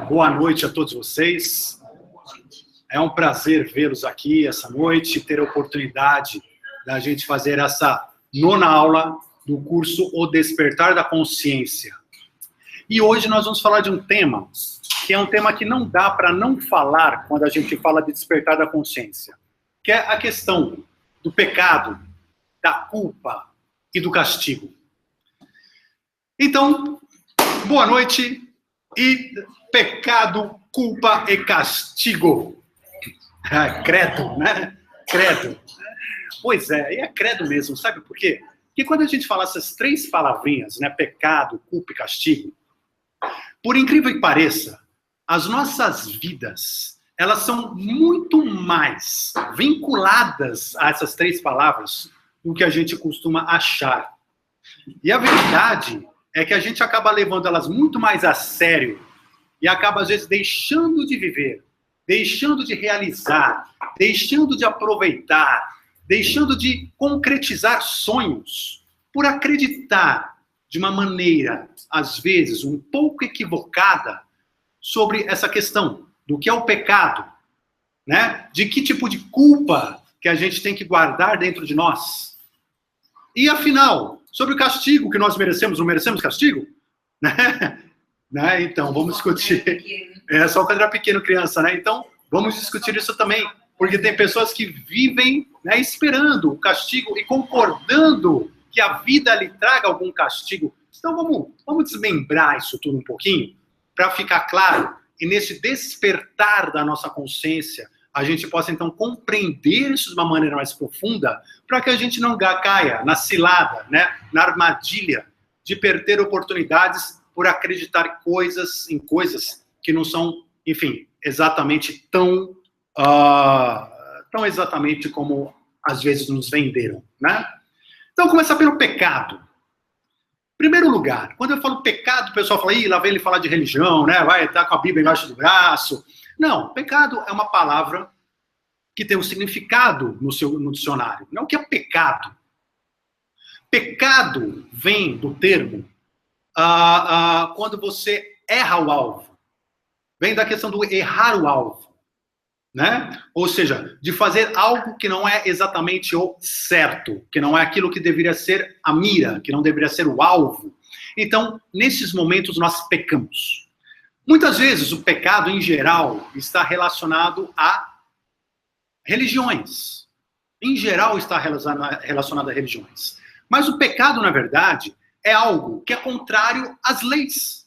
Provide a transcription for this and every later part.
Boa noite a todos vocês. É um prazer vê-los aqui essa noite, ter a oportunidade da gente fazer essa nona aula do curso O Despertar da Consciência. E hoje nós vamos falar de um tema, que é um tema que não dá para não falar quando a gente fala de despertar da consciência, que é a questão do pecado, da culpa e do castigo. Então, boa noite e pecado, culpa e castigo. Credo, né? Credo. Pois é, e é credo mesmo, sabe por quê? Porque quando a gente fala essas três palavrinhas, né, pecado, culpa e castigo, por incrível que pareça, as nossas vidas, elas são muito mais vinculadas a essas três palavras do que a gente costuma achar. E a verdade é que a gente acaba levando elas muito mais a sério e acaba, às vezes, deixando de viver, deixando de realizar, deixando de aproveitar, deixando de concretizar sonhos por acreditar de uma maneira, às vezes, um pouco equivocada sobre essa questão do que é o pecado, né? De que tipo de culpa que a gente tem que guardar dentro de nós. E, afinal, sobre o castigo que nós merecemos, não merecemos castigo? Né? Então, vamos discutir. É só quando era pequeno, criança, né? Então, vamos discutir isso também, porque tem pessoas que vivem, né, esperando o castigo e concordando que a vida lhe traga algum castigo. Então, vamos desmembrar isso tudo um pouquinho, para ficar claro, e nesse despertar da nossa consciência, a gente possa, então, compreender isso de uma maneira mais profunda, para que a gente não caia na cilada, né, na armadilha de perder oportunidades por acreditar em coisas que não são, enfim, exatamente tão exatamente como às vezes nos venderam, né? Então, começar pelo pecado. Em primeiro lugar, quando eu falo pecado, o pessoal fala, lá vem ele falar de religião, né? Vai estar com a Bíblia embaixo do braço. Não, pecado é uma palavra que tem um significado no dicionário. Não, o que é pecado? Pecado vem do termo quando você erra o alvo. Vem da questão do errar o alvo, né? Ou seja, de fazer algo que não é exatamente o certo, que não é aquilo que deveria ser a mira, que não deveria ser o alvo. Então, nesses momentos, nós pecamos. Muitas vezes, o pecado, em geral, está relacionado a religiões. Em geral, está relacionado a religiões. Mas o pecado, na verdade, é algo que é contrário às leis.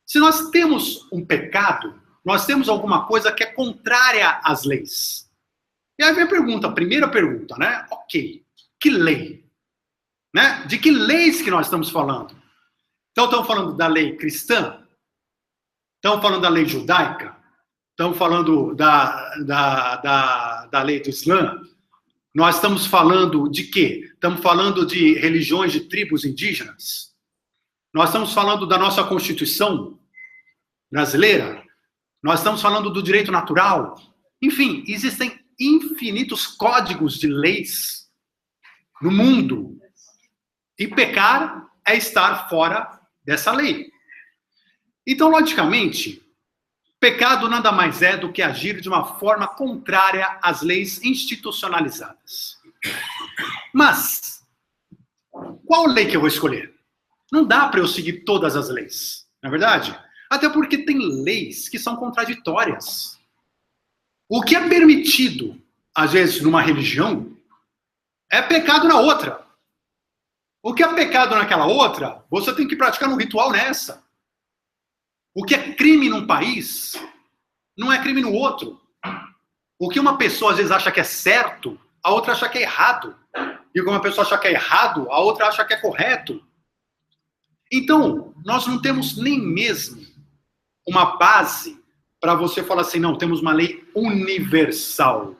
Se nós temos um pecado, nós temos alguma coisa que é contrária às leis. E aí vem a primeira pergunta, né? Ok, que lei? Né? De que leis que nós estamos falando? Então, estamos falando da lei cristã? Estamos falando da lei judaica? Estamos falando da lei do Islã? Nós estamos falando de quê? Estamos falando de religiões de tribos indígenas? Nós estamos falando da nossa Constituição brasileira? Nós estamos falando do direito natural? Enfim, existem infinitos códigos de leis no mundo. E pecar é estar fora dessa lei. Então, logicamente, pecado nada mais é do que agir de uma forma contrária às leis institucionalizadas. Mas, qual lei que eu vou escolher? Não dá para eu seguir todas as leis, não é verdade? Até porque tem leis que são contraditórias. O que é permitido, às vezes, numa religião, é pecado na outra. O que é pecado naquela outra, você tem que praticar no ritual nessa. O que é crime num país, não é crime no outro. O que uma pessoa às vezes acha que é certo, a outra acha que é errado. E como uma pessoa acha que é errado, a outra acha que é correto. Então, nós não temos nem mesmo uma base para você falar assim, não, temos uma lei universal.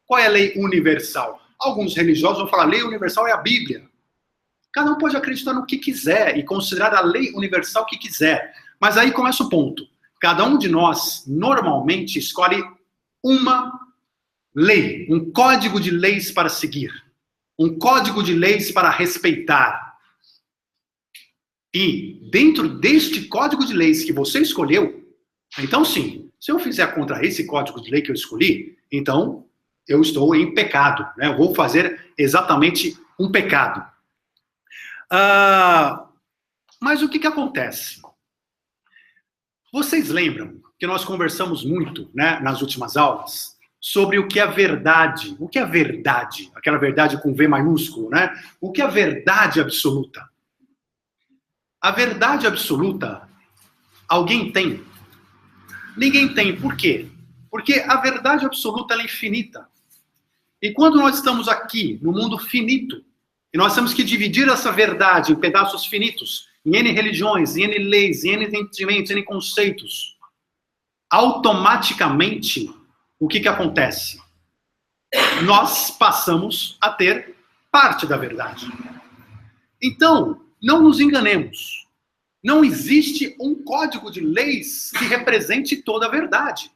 Qual é a lei universal? Alguns religiosos vão falar, a lei universal é a Bíblia. Cada um pode acreditar no que quiser e considerar a lei universal que quiser. Mas aí começa o ponto. Cada um de nós, normalmente, escolhe uma lei, um código de leis para seguir. Um código de leis para respeitar. E, dentro deste código de leis que você escolheu, Então, sim, se eu fizer contra esse código de lei que eu escolhi, então eu estou em pecado, né? Eu vou fazer exatamente um pecado. Mas o que acontece? Vocês lembram que nós conversamos muito, né, nas últimas aulas sobre o que é verdade. O que é verdade? Aquela verdade com V maiúsculo, né? O que é verdade absoluta? A verdade absoluta, alguém tem? Ninguém tem. Por quê? Porque a verdade absoluta ela é infinita. E quando nós estamos aqui, no mundo finito, e nós temos que dividir essa verdade em pedaços finitos, em N religiões, em N leis, em N entendimentos, em N conceitos, automaticamente, o que acontece? Nós passamos a ter parte da verdade. Então, não nos enganemos. Não existe um código de leis que represente toda a verdade.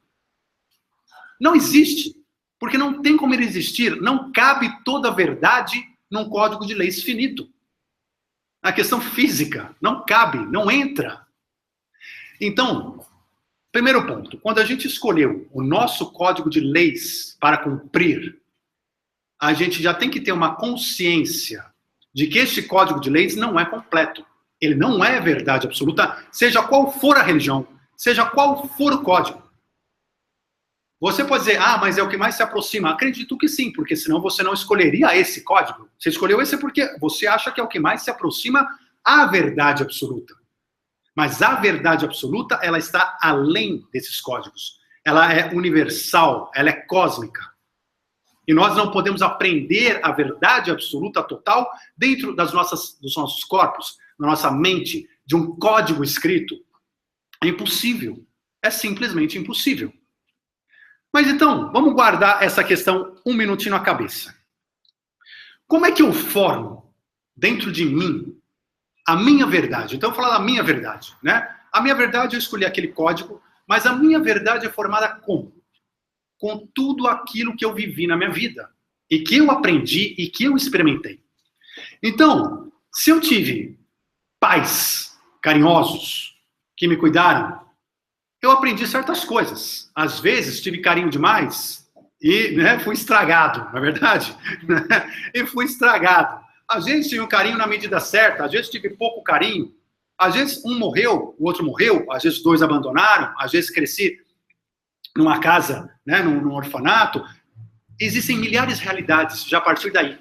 Não existe. Porque não tem como ele existir. Não cabe toda a verdade num código de leis finito. A questão física não cabe, não entra. Então, primeiro ponto, quando a gente escolheu o nosso código de leis para cumprir, a gente já tem que ter uma consciência de que este código de leis não é completo. Ele não é verdade absoluta, seja qual for a religião, seja qual for o código. Você pode dizer, mas é o que mais se aproxima. Acredito que sim, porque senão você não escolheria esse código. Você escolheu esse porque você acha que é o que mais se aproxima à verdade absoluta. Mas a verdade absoluta, ela está além desses códigos. Ela é universal, ela é cósmica. E nós não podemos aprender a verdade absoluta total dentro dos nossos corpos, na nossa mente, de um código escrito. É impossível. É simplesmente impossível. Mas então, vamos guardar essa questão um minutinho na cabeça. Como é que eu formo dentro de mim a minha verdade? Então, eu vou falar da minha verdade, né? A minha verdade, eu escolhi aquele código, mas a minha verdade é formada como? Com tudo aquilo que eu vivi na minha vida, e que eu aprendi, e que eu experimentei. Então, se eu tive pais carinhosos, que me cuidaram, eu aprendi certas coisas. Às vezes, tive carinho demais e fui estragado, não é verdade? E fui estragado. Às vezes, tive um carinho na medida certa, às vezes, tive pouco carinho. Às vezes, um morreu, o outro morreu, às vezes, dois abandonaram, às vezes, cresci numa casa, num orfanato. Existem milhares de realidades já a partir daí.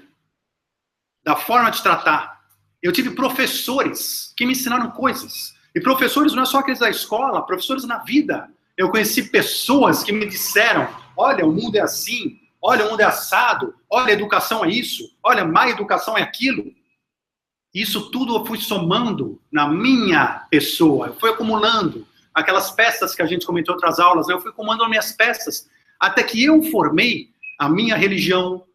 Da forma de tratar. Eu tive professores que me ensinaram coisas. E professores não é só aqueles da escola, professores na vida. Eu conheci pessoas que me disseram, olha, o mundo é assim, olha, o mundo é assado, olha, a educação é isso, olha, má educação é aquilo. Isso tudo eu fui somando na minha pessoa, eu fui acumulando aquelas peças que a gente comentou em outras aulas, eu fui acumulando as minhas peças, até que eu formei a minha religião,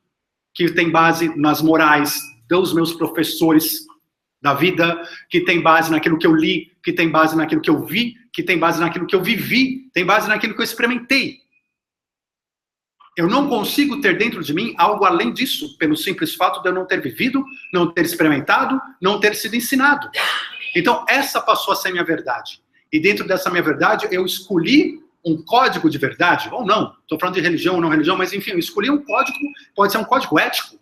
que tem base nas morais dos meus professores da vida, que tem base naquilo que eu li, que tem base naquilo que eu vi, que tem base naquilo que eu vivi, tem base naquilo que eu experimentei. Eu não consigo ter dentro de mim algo além disso, pelo simples fato de eu não ter vivido, não ter experimentado, não ter sido ensinado. Então, essa passou a ser a minha verdade. E dentro dessa minha verdade, eu escolhi um código de verdade, ou não, estou falando de religião ou não religião, mas enfim, eu escolhi um código, pode ser um código ético,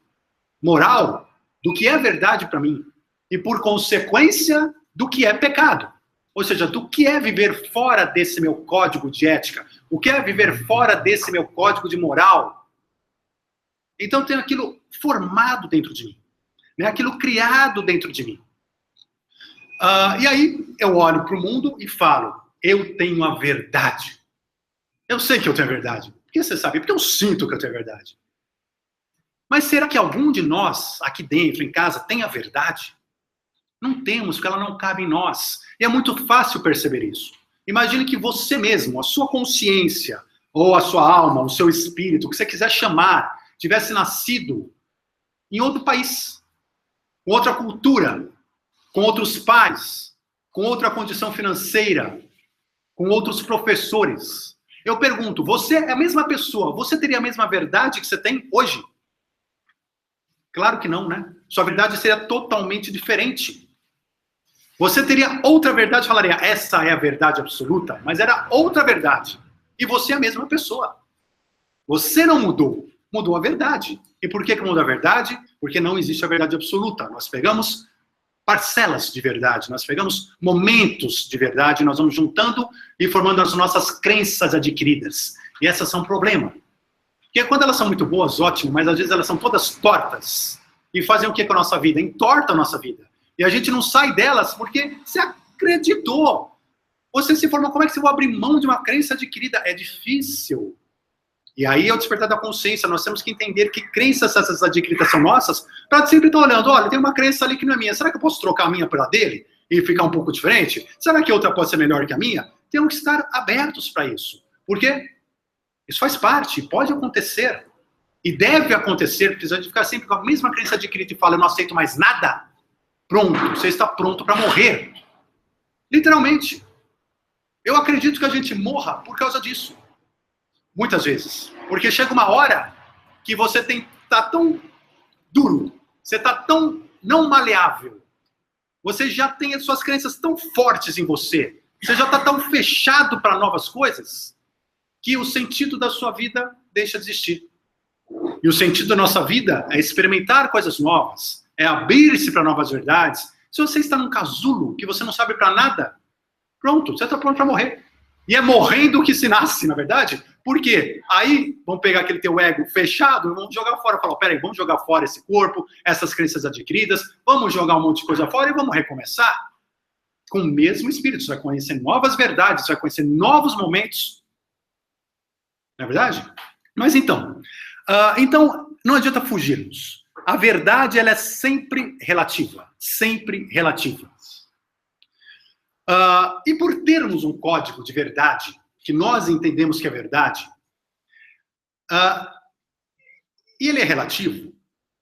moral, do que é verdade para mim. E por consequência do que é pecado. Ou seja, do que é viver fora desse meu código de ética. O que é viver fora desse meu código de moral. Então eu tenho aquilo formado dentro de mim. Aquilo criado dentro de mim. E aí eu olho para o mundo e falo, eu tenho a verdade. Eu sei que eu tenho a verdade. Por que você sabe? Porque eu sinto que eu tenho a verdade. Mas será que algum de nós, aqui dentro, em casa, tem a verdade? Não temos, porque ela não cabe em nós. E é muito fácil perceber isso. Imagine que você mesmo, a sua consciência, ou a sua alma, o seu espírito, o que você quiser chamar, tivesse nascido em outro país, com outra cultura, com outros pais, com outra condição financeira, com outros professores. Eu pergunto, você é a mesma pessoa, você teria a mesma verdade que você tem hoje? Claro que não, né? Sua verdade seria totalmente diferente. Você teria outra verdade e falaria, essa é a verdade absoluta, mas era outra verdade. E você é a mesma pessoa. Você não mudou, mudou a verdade. E por que mudou a verdade? Porque não existe a verdade absoluta. Nós pegamos parcelas de verdade, nós pegamos momentos de verdade, nós vamos juntando e formando as nossas crenças adquiridas. E essas são um problema. Porque quando elas são muito boas, ótimo, mas às vezes elas são todas tortas. E fazem o que com a nossa vida? Entorta a nossa vida. E a gente não sai delas porque você acreditou. Você se formou, como é que você vai abrir mão de uma crença adquirida? É difícil. E aí é o despertar da consciência. Nós temos que entender que crenças essas adquiridas são nossas, para sempre estar olhando, olha, tem uma crença ali que não é minha. Será que eu posso trocar a minha pela dele e ficar um pouco diferente? Será que outra pode ser melhor que a minha? Temos que estar abertos para isso. Por quê? Isso faz parte, pode acontecer. E deve acontecer, porque se a gente ficar sempre com a mesma crença adquirida e fala, eu não aceito mais nada, pronto, você está pronto para morrer. Literalmente. Eu acredito que a gente morra por causa disso. Muitas vezes. Porque chega uma hora que você tá tão duro, você tá tão não maleável, você já tem as suas crenças tão fortes em você, você já tá tão fechado para novas coisas, que o sentido da sua vida deixa de existir. E o sentido da nossa vida é experimentar coisas novas, é abrir-se para novas verdades. Se você está num casulo que você não sabe para nada, pronto, você está pronto para morrer. E é morrendo que se nasce, na verdade. Por quê? Aí, vamos pegar aquele teu ego fechado e vamos jogar fora. Falar, peraí, vamos jogar fora esse corpo, essas crenças adquiridas, vamos jogar um monte de coisa fora e vamos recomeçar. Com o mesmo espírito, você vai conhecer novas verdades, você vai conhecer novos momentos. Não é verdade? Mas então não adianta fugirmos. A verdade, ela é sempre relativa. Sempre relativa. E por termos um código de verdade, que nós entendemos que é verdade, e ele é relativo,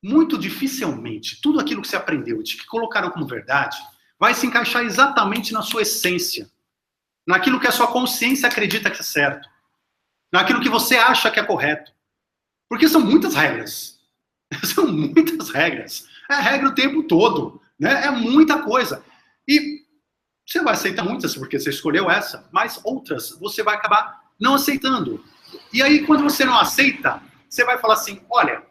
muito dificilmente tudo aquilo que você aprendeu e que colocaram como verdade vai se encaixar exatamente na sua essência, naquilo que a sua consciência acredita que é certo, naquilo que você acha que é correto. Porque são muitas regras. São muitas regras. É regra o tempo todo, né? É muita coisa. E você vai aceitar muitas porque você escolheu essa, mas outras você vai acabar não aceitando. E aí, quando você não aceita, você vai falar assim, olha,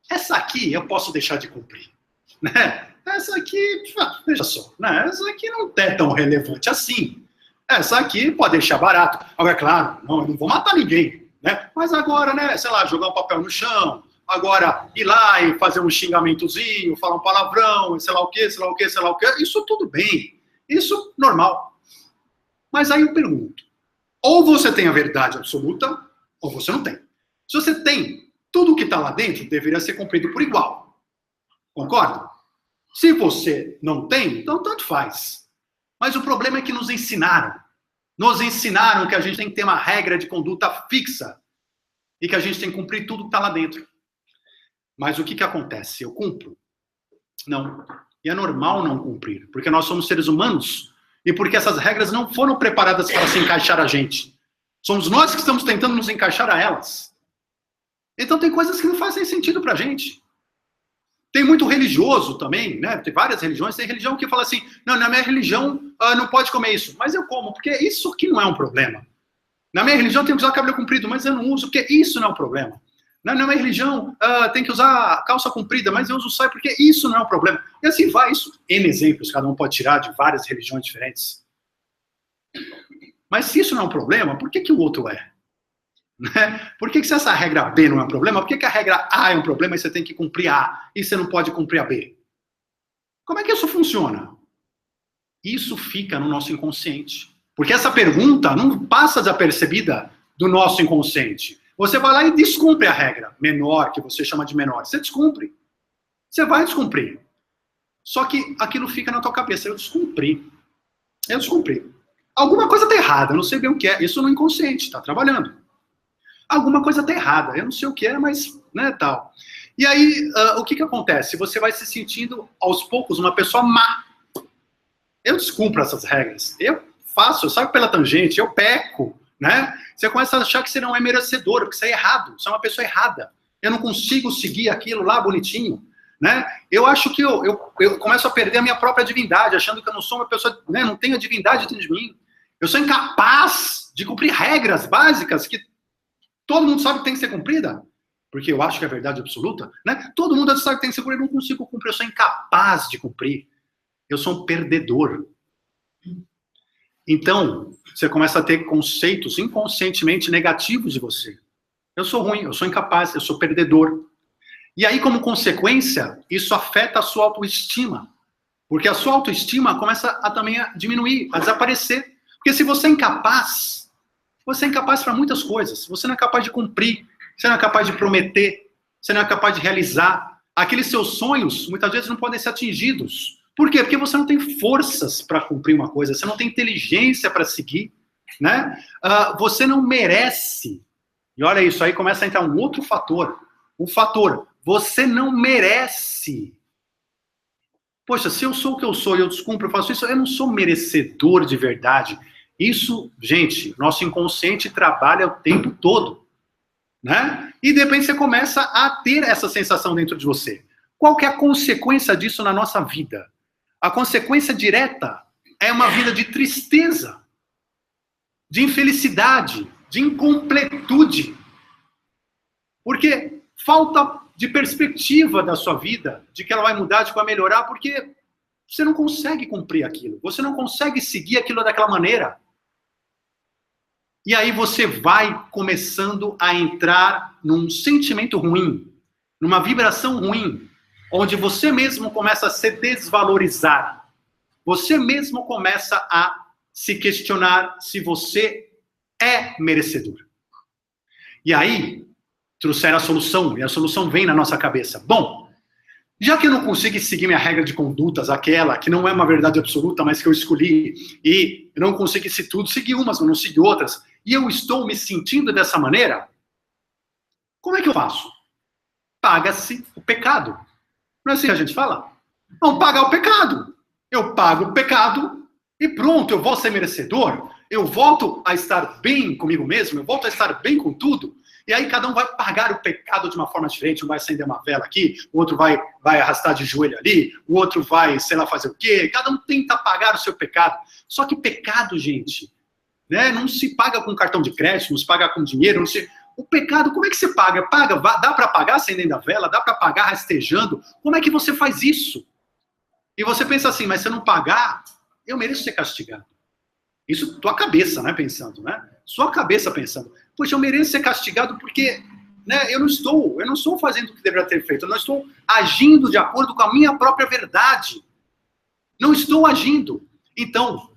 essa aqui eu posso deixar de cumprir. Né? Essa aqui, veja só, né? Essa aqui não é tão relevante assim. Essa aqui pode deixar barato. Agora, claro, não, eu não vou matar ninguém. Né? Mas agora, né, sei lá, jogar um papel no chão, agora ir lá e fazer um xingamentozinho, falar um palavrão, sei lá o quê, sei lá o quê, sei lá o quê, isso tudo bem. Isso normal. Mas aí eu pergunto, ou você tem a verdade absoluta, ou você não tem. Se você tem, tudo que está lá dentro deveria ser cumprido por igual. Concorda? Se você não tem, então tanto faz. Mas o problema é que nos ensinaram. Nos ensinaram que a gente tem que ter uma regra de conduta fixa e que a gente tem que cumprir tudo que está lá dentro. Mas o que acontece? Eu cumpro? Não. E é normal não cumprir, porque nós somos seres humanos e porque essas regras não foram preparadas para se encaixar a gente. Somos nós que estamos tentando nos encaixar a elas. Então tem coisas que não fazem sentido para a gente. Tem muito religioso também, né? Tem várias religiões, tem religião que fala assim, não, na minha religião não pode comer isso. Mas eu como, porque isso aqui não é um problema. Na minha religião tem que usar cabelo comprido, mas eu não uso, porque isso não é um problema. Na minha religião tem que usar calça comprida, mas eu uso saia, porque isso não é um problema. E assim vai, isso. N exemplos, cada um pode tirar de várias religiões diferentes. Mas se isso não é um problema, por que o outro é? Né? Por que se essa regra B não é um problema, por que a regra A é um problema e você tem que cumprir a A e você não pode cumprir a B? Como é que isso funciona? Isso fica no nosso inconsciente. Porque essa pergunta não passa desapercebida do nosso inconsciente. Você vai lá e descumpre a regra menor, que você chama de menor. Você descumpre. Você vai descumprir. Só que aquilo fica na tua cabeça. Eu descumpri. Eu descumpri. Alguma coisa está errada, eu não sei bem o que é. Isso no inconsciente, está trabalhando. Alguma coisa está errada, eu não sei o que é, mas, né, tal. E aí, o que acontece? Você vai se sentindo, aos poucos, uma pessoa má. Eu descumpro essas regras. Eu faço, eu saio pela tangente, eu peco, né? Você começa a achar que você não é merecedor, porque você é errado, você é uma pessoa errada. Eu não consigo seguir aquilo lá bonitinho. né? Eu acho que eu começo a perder a minha própria divindade, achando que eu não sou uma pessoa, né, não tenho a divindade dentro de mim. Eu sou incapaz de cumprir regras básicas que todo mundo sabe que tem que ser cumprida, porque eu acho que é a verdade absoluta, né? Todo mundo sabe que tem que ser cumprido, eu não consigo cumprir, eu sou incapaz de cumprir. Eu sou um perdedor. Então, você começa a ter conceitos inconscientemente negativos de você. Eu sou ruim, eu sou incapaz, eu sou perdedor. E aí, como consequência, isso afeta a sua autoestima. Porque a sua autoestima começa a também a diminuir, a desaparecer. Porque se você é incapaz para muitas coisas. Você não é capaz de cumprir, você não é capaz de prometer, você não é capaz de realizar. Aqueles seus sonhos, muitas vezes, não podem ser atingidos. Por quê? Porque você não tem forças para cumprir uma coisa, você não tem inteligência para seguir, né? Você não merece. E olha isso, aí começa a entrar um outro fator. Um fator, você não merece. Poxa, se eu sou o que eu sou e eu descumpro, eu faço isso, eu não sou merecedor de verdade. Isso, gente, nosso inconsciente trabalha o tempo todo, né? E de repente você começa a ter essa sensação dentro de você. Qual que é a consequência disso na nossa vida? A consequência direta é uma vida de tristeza, de infelicidade, de incompletude. Porque falta de perspectiva da sua vida, de que ela vai mudar, de que vai melhorar, porque você não consegue cumprir aquilo, você não consegue seguir aquilo daquela maneira. E aí você vai começando a entrar num sentimento ruim, numa vibração ruim, onde você mesmo começa a se desvalorizar. Você mesmo começa a se questionar se você é merecedor. E aí, trouxeram a solução, e a solução vem na nossa cabeça. Bom, já que eu não consigo seguir minha regra de condutas, aquela que não é uma verdade absoluta, mas que eu escolhi, e eu não consigo seguir umas, mas não seguir outras, e eu estou me sentindo dessa maneira, como é que eu faço? Paga-se o pecado. Não é assim que a gente fala? Vamos pagar o pecado. Eu pago o pecado e pronto, eu vou ser merecedor. Eu volto a estar bem comigo mesmo, eu volto a estar bem com tudo. E aí cada um vai pagar o pecado de uma forma diferente. Um vai acender uma vela aqui, o outro vai arrastar de joelho ali, o outro vai, sei lá, fazer o quê. Cada um tenta pagar o seu pecado. Só que pecado, gente, né, não se paga com cartão de crédito, não se paga com dinheiro, não se... O pecado, como é que você paga? Dá para pagar acendendo a vela? Dá para pagar rastejando? Como é que você faz isso? E você pensa assim, mas se eu não pagar, eu mereço ser castigado. Isso tua cabeça, né, pensando, né? Sua cabeça pensando. Poxa, eu mereço ser castigado porque, né, eu não estou fazendo o que deveria ter feito. Eu não estou agindo de acordo com a minha própria verdade. Não estou agindo. Então,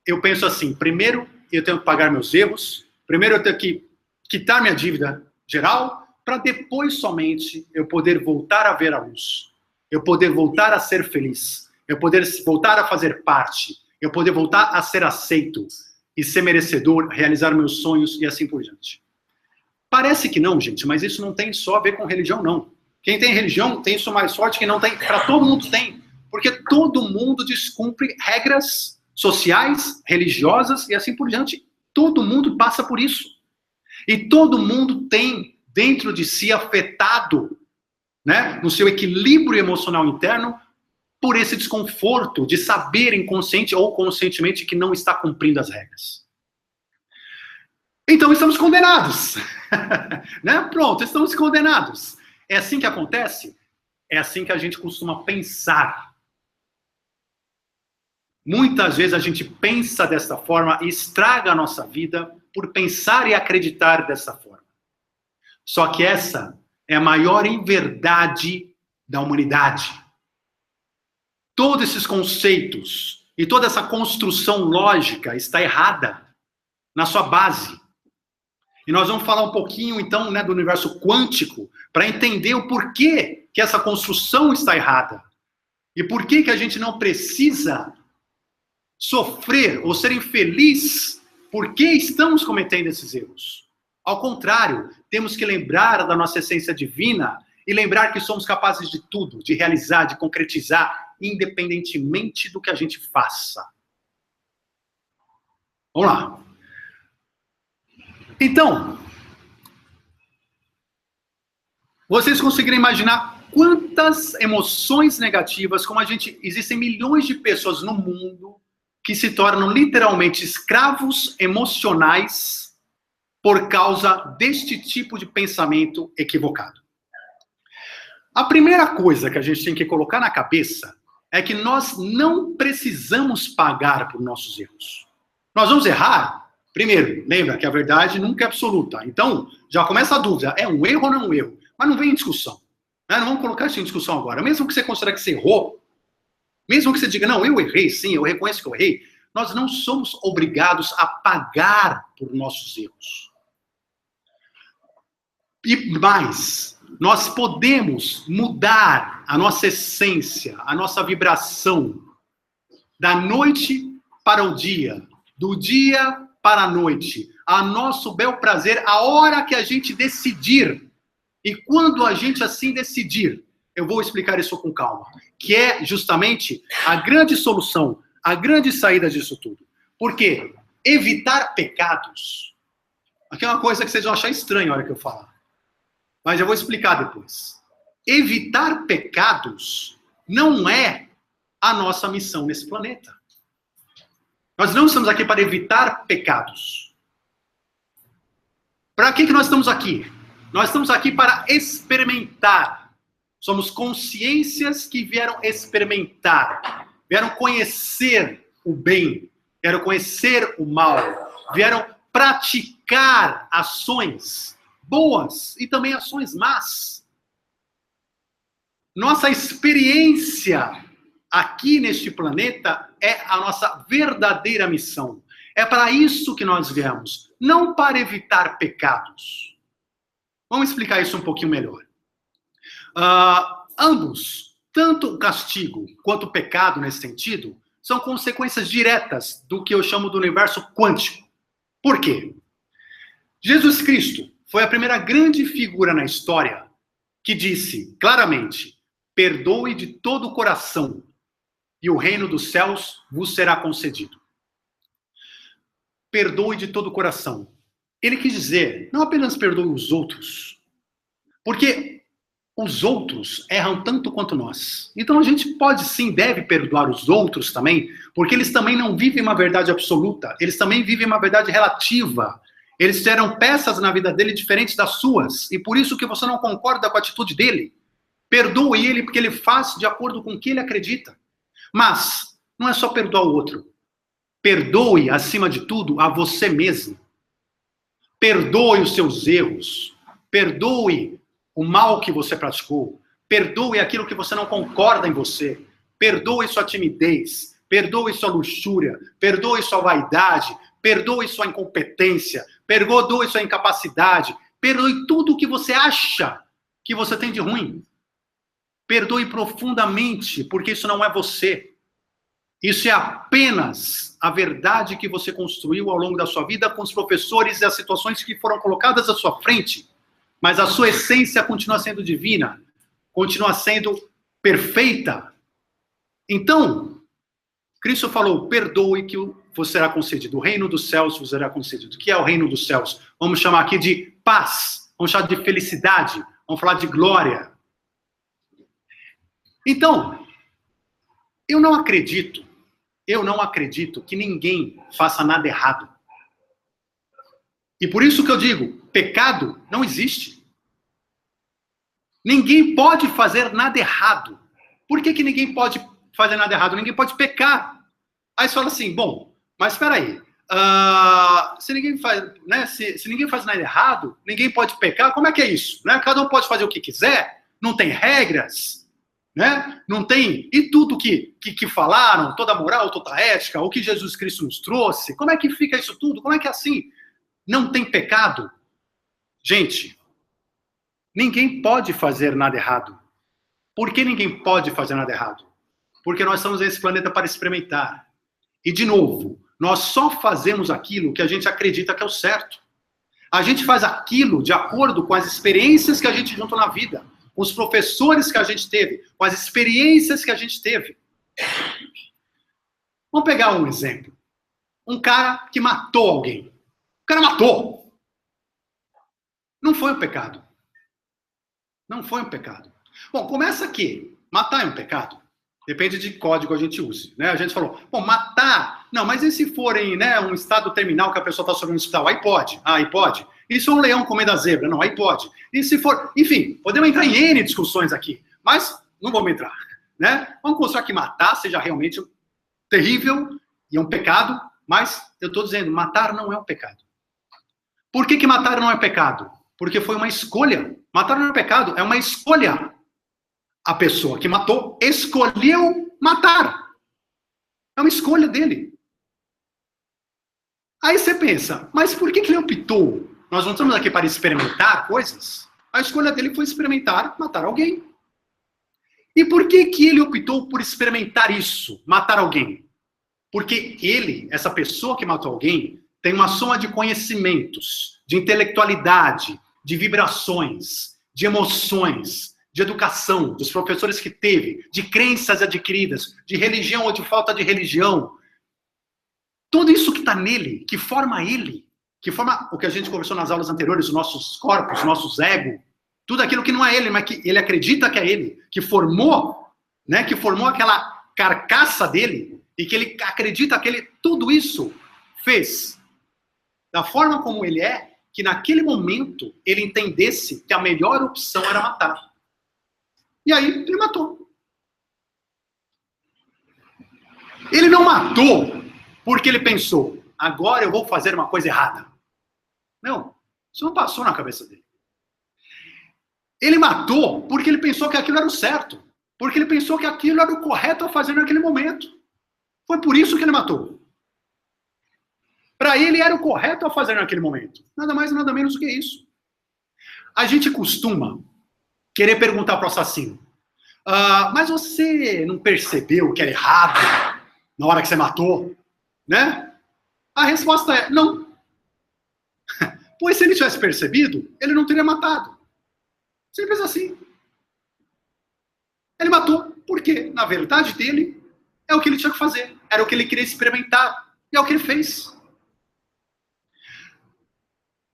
eu penso assim, primeiro eu tenho que pagar meus erros, primeiro eu tenho que quitar minha dívida geral, para depois somente eu poder voltar a ver a luz. Eu poder voltar a ser feliz. Eu poder voltar a fazer parte. Eu poder voltar a ser aceito e ser merecedor, realizar meus sonhos e assim por diante. Parece que não, gente, mas isso não tem só a ver com religião, não. Quem tem religião tem isso mais forte, que não tem, para todo mundo tem. Porque todo mundo descumpre regras sociais, religiosas e assim por diante. Todo mundo passa por isso. E todo mundo tem dentro de si afetado, né, no seu equilíbrio emocional interno, por esse desconforto de saber inconsciente ou conscientemente que não está cumprindo as regras. Então estamos condenados. Né? Pronto, estamos condenados. É assim que acontece? É assim que a gente costuma pensar. Muitas vezes a gente pensa dessa forma e estraga a nossa vida por pensar e acreditar dessa forma. Só que essa é a maior inverdade da humanidade. Todos esses conceitos e toda essa construção lógica está errada na sua base. E nós vamos falar um pouquinho, então, né, do universo quântico para entender o porquê que essa construção está errada. E por que a gente não precisa sofrer ou ser infeliz porque estamos cometendo esses erros. Ao contrário, temos que lembrar da nossa essência divina e lembrar que somos capazes de tudo, de realizar, de concretizar, independentemente do que a gente faça. Vamos lá. Então, vocês conseguiram imaginar quantas emoções negativas, como existem milhões de pessoas no mundo que se tornam literalmente escravos emocionais por causa deste tipo de pensamento equivocado. A primeira coisa que a gente tem que colocar na cabeça é que nós não precisamos pagar por nossos erros. Nós vamos errar? Primeiro, lembra que a verdade nunca é absoluta. Então, já começa a dúvida, é um erro ou não é um erro? Mas não vem em discussão. Né? Não vamos colocar isso em discussão agora. Mesmo que você considere que você errou, mesmo que você diga, não, eu errei, sim, eu reconheço que eu errei, nós não somos obrigados a pagar por nossos erros. E mais, nós podemos mudar a nossa essência, a nossa vibração, da noite para o dia, do dia para a noite, a nosso bel prazer, a hora que a gente decidir. E quando a gente assim decidir, eu vou explicar isso com calma, que é justamente a grande solução, a grande saída disso tudo. Por quê? Evitar pecados. Aqui é uma coisa que vocês vão achar estranha a hora que eu falar. Mas eu vou explicar depois. Evitar pecados não é a nossa missão nesse planeta. Nós não estamos aqui para evitar pecados. Para que nós estamos aqui? Nós estamos aqui para experimentar. Somos consciências que vieram experimentar, vieram conhecer o bem, vieram conhecer o mal, vieram praticar ações boas e também ações más. Nossa experiência aqui neste planeta é a nossa verdadeira missão. É para isso que nós viemos, não para evitar pecados. Vamos explicar isso um pouquinho melhor. Ambos, tanto o castigo quanto o pecado nesse sentido, são consequências diretas do que eu chamo do universo quântico. Por quê? Jesus Cristo foi a primeira grande figura na história que disse claramente: perdoe de todo o coração e o reino dos céus vos será concedido. Perdoe de todo o coração. Ele quis dizer, não apenas perdoe os outros, porque os outros erram tanto quanto nós. Então a gente pode sim, deve perdoar os outros também, porque eles também não vivem uma verdade absoluta, eles também vivem uma verdade relativa. Eles fizeram peças na vida dele diferentes das suas, e por isso que você não concorda com a atitude dele. Perdoe ele porque ele faz de acordo com o que ele acredita. Mas não é só perdoar o outro. Perdoe, acima de tudo, a você mesmo. Perdoe os seus erros. Perdoe o mal que você praticou. Perdoe aquilo que você não concorda em você. Perdoe sua timidez. Perdoe sua luxúria. Perdoe sua vaidade. Perdoe sua incompetência. Perdoe sua incapacidade. Perdoe tudo o que você acha que você tem de ruim. Perdoe profundamente, porque isso não é você. Isso é apenas a verdade que você construiu ao longo da sua vida com os professores e as situações que foram colocadas à sua frente. Mas a sua essência continua sendo divina, continua sendo perfeita. Então, Cristo falou, perdoe que vos será concedido. O reino dos céus vos será concedido. O que é o reino dos céus? Vamos chamar aqui de paz, vamos chamar de felicidade, vamos falar de glória. Então, eu não acredito que ninguém faça nada errado. E por isso que eu digo, pecado não existe. Ninguém pode fazer nada errado. Por que ninguém pode fazer nada errado? Ninguém pode pecar. Aí você fala assim, bom, mas espera aí. Se ninguém faz, né, se ninguém faz nada errado, ninguém pode pecar, como é que é isso? Né? Cada um pode fazer o que quiser, não tem regras. Né? Não tem, e tudo que falaram, toda a moral, toda a ética, o que Jesus Cristo nos trouxe, como é que fica isso tudo? Como é que é assim? Não tem pecado? Gente, ninguém pode fazer nada errado. Por que ninguém pode fazer nada errado? Porque nós estamos nesse planeta para experimentar. E, de novo, nós só fazemos aquilo que a gente acredita que é o certo. A gente faz aquilo de acordo com as experiências que a gente juntou na vida, com os professores que a gente teve, com as experiências que a gente teve. Vamos pegar um exemplo. Um cara que matou alguém. O cara matou. Não foi um pecado. Não foi um pecado. Bom, começa aqui. Matar é um pecado? Depende de código a gente use, né? A gente falou, bom, matar... Não, mas e se for em, né, um estado terminal que a pessoa está sobre um hospital? Aí pode. Aí pode. E se é um leão comendo a zebra? Não, aí pode. E se for... Enfim, podemos entrar em N discussões aqui, mas não vamos entrar, né? Vamos considerar que matar seja realmente terrível e é um pecado, mas eu estou dizendo, matar não é um pecado. Por que matar não é pecado? Porque foi uma escolha. Matar não é pecado, é uma escolha. A pessoa que matou escolheu matar. É uma escolha dele. Aí você pensa, mas por que ele optou? Nós não estamos aqui para experimentar coisas? A escolha dele foi experimentar matar alguém. E por que ele optou por experimentar isso, matar alguém? Porque ele, essa pessoa que matou alguém, tem uma soma de conhecimentos, de intelectualidade, de vibrações, de emoções, de educação, dos professores que teve, de crenças adquiridas, de religião ou de falta de religião. Tudo isso que está nele, que forma ele, que forma o que a gente conversou nas aulas anteriores, os nossos corpos, os nossos egos, tudo aquilo que não é ele, mas que ele acredita que é ele, que formou, né, que formou aquela carcaça dele, e que ele acredita que ele, tudo isso fez da forma como ele é, que naquele momento ele entendesse que a melhor opção era matar. E aí, ele matou. Ele não matou porque ele pensou, agora eu vou fazer uma coisa errada. Não, isso não passou na cabeça dele. Ele matou porque ele pensou que aquilo era o certo. Porque ele pensou que aquilo era o correto a fazer naquele momento. Foi por isso que ele matou. Para ele era o correto a fazer naquele momento. Nada mais, nada menos do que isso. A gente costuma querer perguntar para o assassino, mas você não percebeu que era errado na hora que você matou? Né? A resposta é não. Pois se ele tivesse percebido, ele não teria matado. Simples assim. Ele matou porque, na verdade dele, é o que ele tinha que fazer. Era o que ele queria experimentar. E é o que ele fez.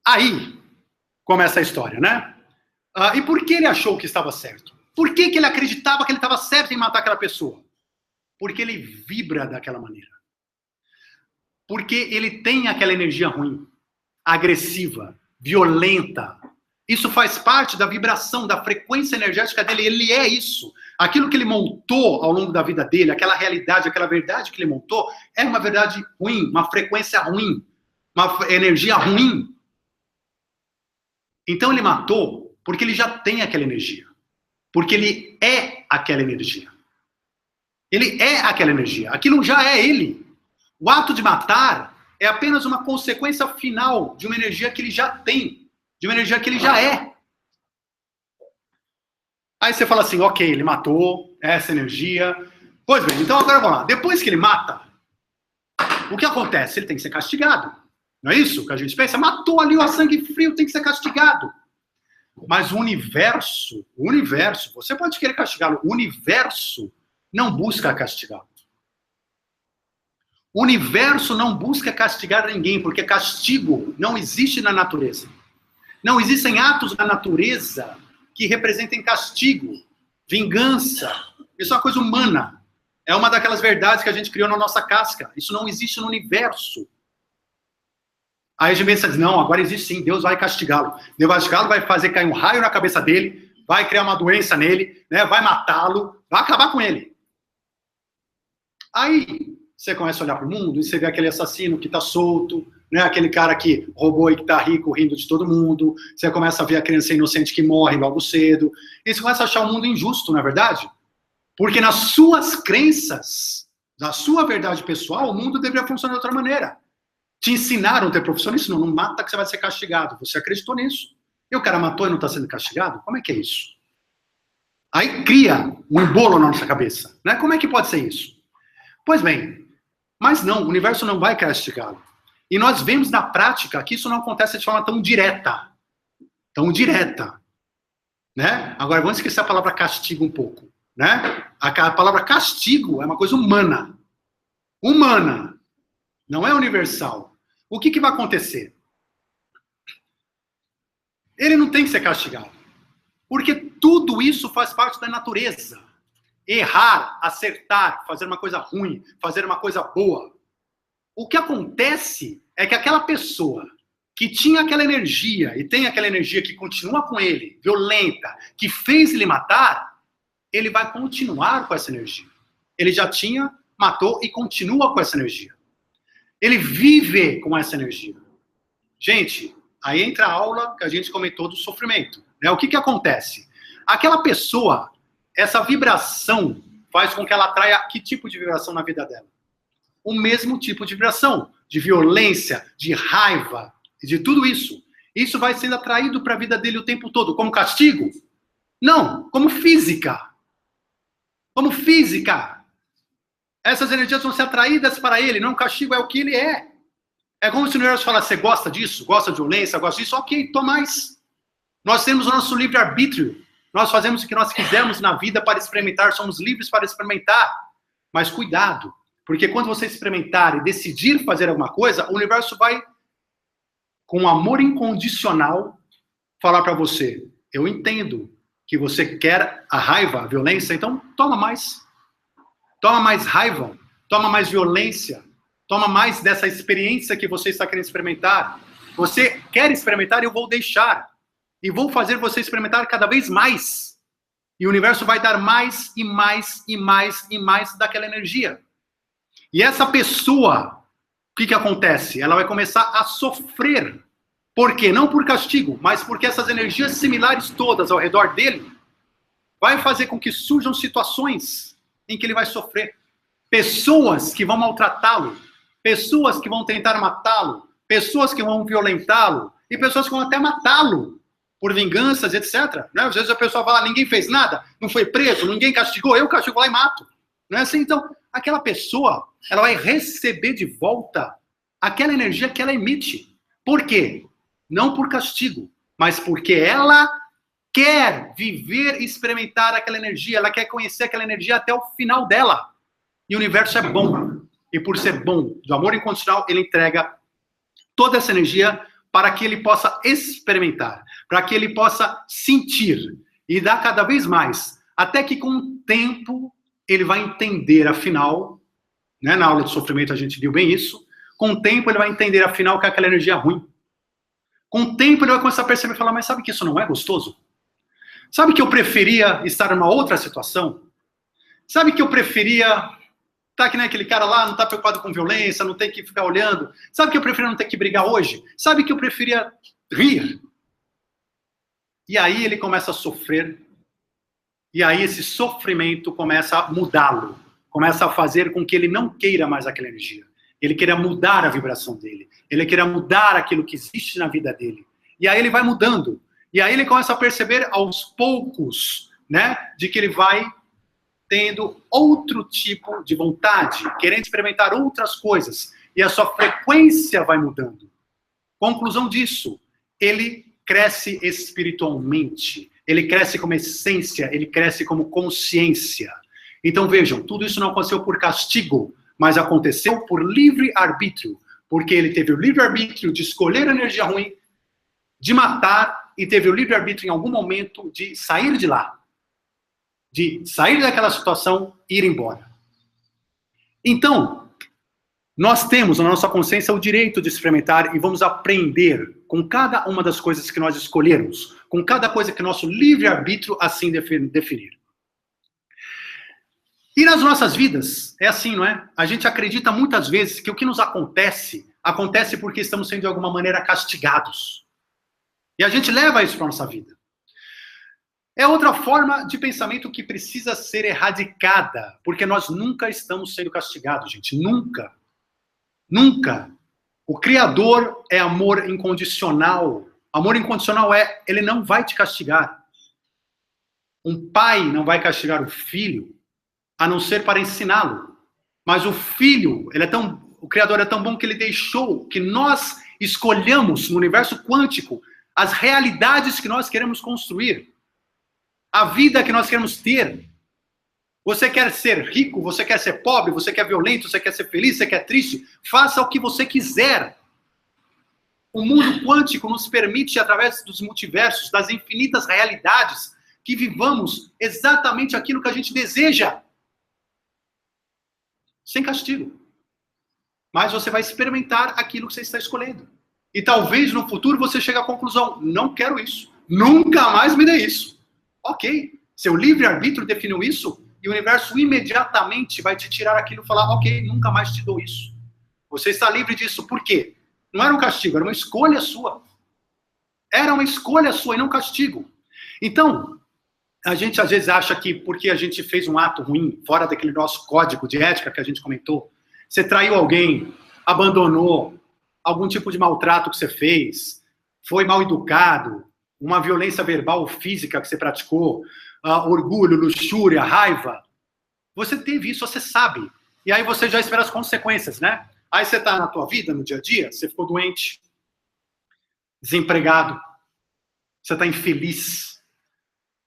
Aí começa a história, né? E por que ele achou que estava certo? Por que ele acreditava que ele estava certo em matar aquela pessoa? Porque ele vibra daquela maneira. Porque ele tem aquela energia ruim, agressiva, violenta. Isso faz parte da vibração, da frequência energética dele. Ele é isso. Aquilo que ele montou ao longo da vida dele, aquela realidade, aquela verdade que ele montou, é uma verdade ruim, uma frequência ruim, uma energia ruim. Então ele matou porque ele já tem aquela energia. Porque ele é aquela energia. Ele é aquela energia. Aquilo já é ele. O ato de matar é apenas uma consequência final de uma energia que ele já tem. De uma energia que ele já é. Aí você fala assim, ok, ele matou essa energia. Pois bem, então agora vamos lá. Depois que ele mata, o que acontece? Ele tem que ser castigado. Não é isso que a gente pensa? Matou ali o sangue frio, tem que ser castigado. Mas o universo, você pode querer castigá-lo, o universo não busca castigá-lo. O universo não busca castigar ninguém, porque castigo não existe na natureza. Não existem atos na natureza que representem castigo, vingança. Isso é uma coisa humana. É uma daquelas verdades que a gente criou na nossa casca. Isso não existe no universo. Aí a gente pensa, não, agora existe sim, Deus vai castigá-lo. Deus vai castigá-lo, vai fazer cair um raio na cabeça dele, vai criar uma doença nele, né, vai matá-lo, vai acabar com ele. Aí você começa a olhar para o mundo e você vê aquele assassino que está solto, né, aquele cara que roubou e que está rico, rindo de todo mundo. Você começa a ver a criança inocente que morre logo cedo. E você começa a achar o mundo injusto, não é verdade? Porque nas suas crenças, na sua verdade pessoal, o mundo deveria funcionar de outra maneira. Te ensinaram a ter profissão nisso? Não mata que você vai ser castigado. Você acreditou nisso. E o cara matou e não está sendo castigado? Como é que é isso? Aí cria um embolo na nossa cabeça. Né? Como é que pode ser isso? Pois bem, mas não, o universo não vai castigá-lo. E nós vemos na prática que isso não acontece de forma tão direta. Tão direta. Né? Agora, vamos esquecer a palavra castigo um pouco. Né? A palavra castigo é uma coisa humana. Humana. Não é universal. O que vai acontecer? Ele não tem que ser castigado. Porque tudo isso faz parte da natureza. Errar, acertar, fazer uma coisa ruim, fazer uma coisa boa. O que acontece é que aquela pessoa que tinha aquela energia, e tem aquela energia que continua com ele, violenta, que fez ele matar, ele vai continuar com essa energia. Ele já tinha, matou e continua com essa energia. Ele vive com essa energia. Gente, aí entra a aula que a gente comentou do sofrimento. Né? O que acontece? Aquela pessoa, essa vibração faz com que ela atraia que tipo de vibração na vida dela? O mesmo tipo de vibração, de violência, de raiva, de tudo isso. Isso vai sendo atraído para a vida dele o tempo todo. Como castigo? Não, como física. Como física. Essas energias vão ser atraídas para ele, não castigo, é o que ele é. É como se o universo falasse, você gosta disso? Gosta de violência? Gosta disso? Ok, toma mais. Nós temos o nosso livre-arbítrio. Nós fazemos o que nós quisermos na vida para experimentar, somos livres para experimentar. Mas cuidado, porque quando você experimentar e decidir fazer alguma coisa, o universo vai, com amor incondicional, falar para você, eu entendo que você quer a raiva, a violência, então toma mais. Toma mais raiva, toma mais violência, toma mais dessa experiência que você está querendo experimentar. Você quer experimentar, eu vou deixar. E vou fazer você experimentar cada vez mais. E o universo vai dar mais e mais e mais e mais daquela energia. E essa pessoa, o que acontece? Ela vai começar a sofrer. Por quê? Não por castigo, mas porque essas energias similares todas ao redor dele vai fazer com que surjam situações em que ele vai sofrer. Pessoas que vão maltratá-lo, pessoas que vão tentar matá-lo, pessoas que vão violentá-lo, e pessoas que vão até matá-lo por vinganças, etc. Né? Às vezes a pessoa fala, ninguém fez nada, não foi preso, ninguém castigou, eu castigo lá e mato. Não é assim? Então, aquela pessoa, ela vai receber de volta aquela energia que ela emite. Por quê? Não por castigo, mas porque ela quer viver e experimentar aquela energia, ela quer conhecer aquela energia até o final dela. E o universo é bom. E por ser bom, do amor incondicional, ele entrega toda essa energia para que ele possa experimentar, para que ele possa sentir e dar cada vez mais, até que com o tempo ele vai entender, afinal, né, na aula de sofrimento a gente viu bem isso, com o tempo ele vai entender, afinal, que aquela energia é ruim. Com o tempo ele vai começar a perceber e falar, mas sabe que isso não é gostoso? Sabe que eu preferia estar numa outra situação? Sabe que eu preferia estar que nem aquele cara lá, não estar preocupado com violência, não ter que ficar olhando? Sabe que eu preferia não ter que brigar hoje? Sabe que eu preferia rir? E aí ele começa a sofrer. E aí esse sofrimento começa a mudá-lo. Começa a fazer com que ele não queira mais aquela energia. Ele queira mudar a vibração dele. Ele queira mudar aquilo que existe na vida dele. E aí ele vai mudando. E aí ele começa a perceber aos poucos, né, de que ele vai tendo outro tipo de vontade, querendo experimentar outras coisas. E a sua frequência vai mudando. Conclusão disso, ele cresce espiritualmente. Ele cresce como essência, ele cresce como consciência. Então vejam, tudo isso não aconteceu por castigo, mas aconteceu por livre-arbítrio. Porque ele teve o livre-arbítrio de escolher a energia ruim, de matar, e teve o livre-arbítrio em algum momento de sair de lá. De sair daquela situação e ir embora. Então, nós temos na nossa consciência o direito de experimentar e vamos aprender com cada uma das coisas que nós escolhermos, com cada coisa que nosso livre-arbítrio assim definir. E nas nossas vidas, é assim, não é? A gente acredita muitas vezes que o que nos acontece, acontece porque estamos sendo de alguma maneira castigados. E a gente leva isso para a nossa vida. É outra forma de pensamento que precisa ser erradicada, porque nós nunca estamos sendo castigados, gente. Nunca. Nunca. O Criador é amor incondicional. Amor incondicional é, ele não vai te castigar. Um pai não vai castigar o filho, a não ser para ensiná-lo. Mas o filho, o Criador é tão bom que ele deixou que nós escolhamos no universo quântico as realidades que nós queremos construir. A vida que nós queremos ter. Você quer ser rico, você quer ser pobre, você quer violento, você quer ser feliz, você quer triste. Faça o que você quiser. O mundo quântico nos permite, através dos multiversos, das infinitas realidades, que vivamos exatamente aquilo que a gente deseja. Sem castigo. Mas você vai experimentar aquilo que você está escolhendo. E talvez no futuro você chegue à conclusão, não quero isso. Nunca mais me dê isso. Ok. Seu livre-arbítrio definiu isso, e o universo imediatamente vai te tirar aquilo e falar, ok, nunca mais te dou isso. Você está livre disso. Por quê? Não era um castigo, era uma escolha sua. Era uma escolha sua e não castigo. Então, a gente às vezes acha que porque a gente fez um ato ruim, fora daquele nosso código de ética que a gente comentou, você traiu alguém, abandonou, algum tipo de maltrato que você fez, foi mal educado, uma violência verbal ou física que você praticou, orgulho, luxúria, raiva. Você teve isso, você sabe. E aí você já espera as consequências, né? Aí você está na tua vida, no dia a dia, você ficou doente, desempregado, você está infeliz.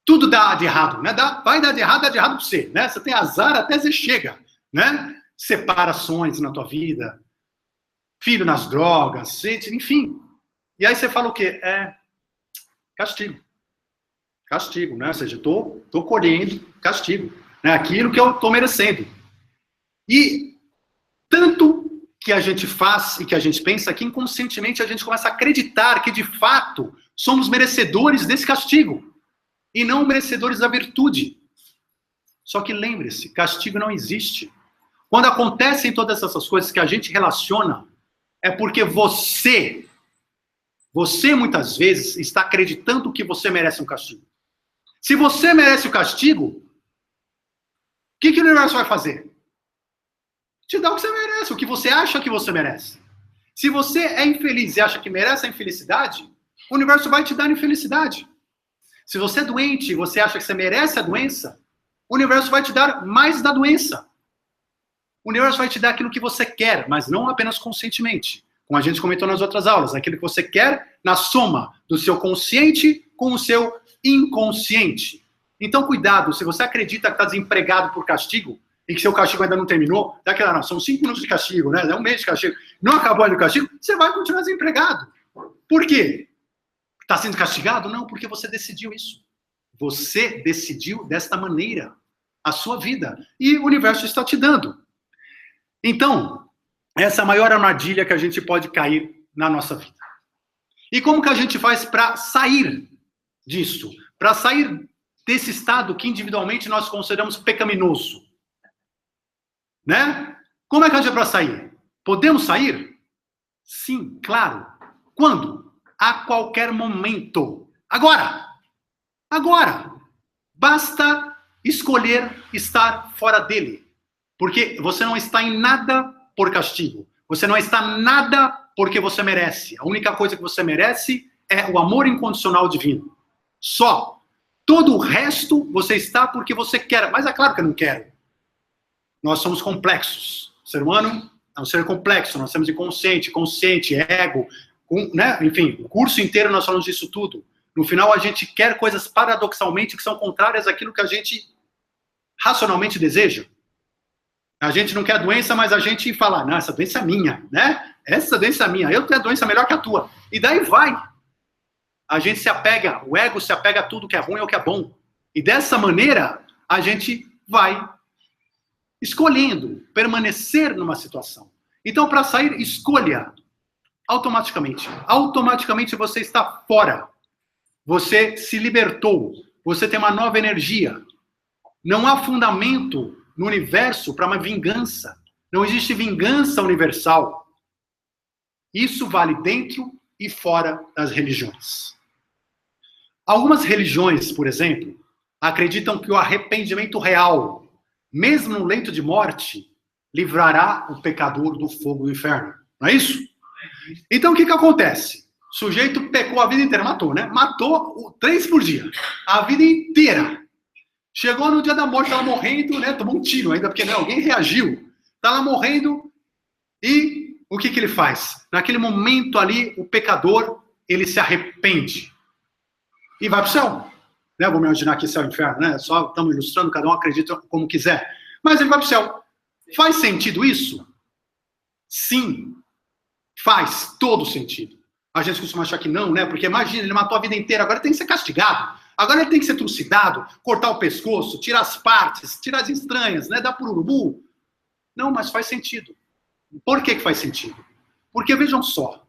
Tudo dá de errado, né? Vai dar de errado, dá de errado para você, né? Você tem azar até você chega, né? Separações na tua vida, filho nas drogas, enfim. E aí você fala o quê? Castigo. Castigo, né? Ou seja, tô colhendo castigo, né? Aquilo que eu tô merecendo. E tanto que a gente faz e que a gente pensa que inconscientemente a gente começa a acreditar que de fato somos merecedores desse castigo e não merecedores da virtude. Só que lembre-se, castigo não existe. Quando acontecem todas essas coisas que a gente relaciona, é porque você muitas vezes está acreditando que você merece um castigo. Se você merece o castigo, o que o universo vai fazer? Te dá o que você merece, o que você acha que você merece. Se você é infeliz e acha que merece a infelicidade, o universo vai te dar infelicidade. Se você é doente e você acha que você merece a doença, o universo vai te dar mais da doença. O universo vai te dar aquilo que você quer, mas não apenas conscientemente. Como a gente comentou nas outras aulas, aquilo que você quer na soma do seu consciente com o seu inconsciente. Então, cuidado, se você acredita que está desempregado por castigo, e que seu castigo ainda não terminou, são 5 minutos de castigo, né? É um mês de castigo, não acabou ainda o castigo, você vai continuar desempregado. Por quê? Está sendo castigado? Não, porque você decidiu isso. Você decidiu desta maneira a sua vida. E o universo está te dando. Então, essa é a maior armadilha que a gente pode cair na nossa vida. E como que a gente faz para sair disso? Para sair desse estado que individualmente nós consideramos pecaminoso? Né? Como é que a gente é para sair? Podemos sair? Sim, claro. Quando? A qualquer momento. Agora! Agora! Basta escolher estar fora dele. Porque você não está em nada por castigo. Você não está nada porque você merece. A única coisa que você merece é o amor incondicional divino. Só. Todo o resto você está porque você quer. Mas é claro que eu não quero. Nós somos complexos. O ser humano é um ser complexo. Nós temos inconsciente, consciente, ego, né? Enfim, o curso inteiro nós falamos disso tudo. No final, a gente quer coisas paradoxalmente que são contrárias àquilo que a gente racionalmente deseja. A gente não quer a doença, mas a gente fala, não, essa doença é minha, né? Essa doença é minha, eu tenho a doença melhor que a tua. E daí vai. A gente se apega, o ego se apega a tudo que é ruim ou que é bom. E dessa maneira, a gente vai escolhendo permanecer numa situação. Então, para sair, escolha automaticamente. Automaticamente você está fora. Você se libertou. Você tem uma nova energia. Não há fundamento no universo para uma vingança. Não existe vingança universal. Isso vale dentro e fora das religiões. Algumas religiões, por exemplo, acreditam que o arrependimento real, mesmo no leito de morte, livrará o pecador do fogo do inferno. Não é isso? Então, o que acontece? O sujeito pecou a vida inteira, matou, né? Matou 3 por dia. A vida inteira. Chegou no dia da morte, estava morrendo, né? Tomou um tiro ainda, porque né, alguém reagiu. Estava morrendo e o que ele faz? Naquele momento ali, o pecador, ele se arrepende. E vai para o céu. Né? Vou me imaginar aqui céu e inferno, né? Só estamos ilustrando, cada um acredita como quiser. Mas ele vai para o céu. Faz sentido isso? Sim. Faz todo sentido. A gente costuma achar que não, né? Porque imagina, ele matou a vida inteira, agora tem que ser castigado. Agora ele tem que ser trucidado, cortar o pescoço, tirar as partes, tirar as estranhas, né? Dar pro urubu. Não, mas faz sentido. Por que faz sentido? Porque, vejam só,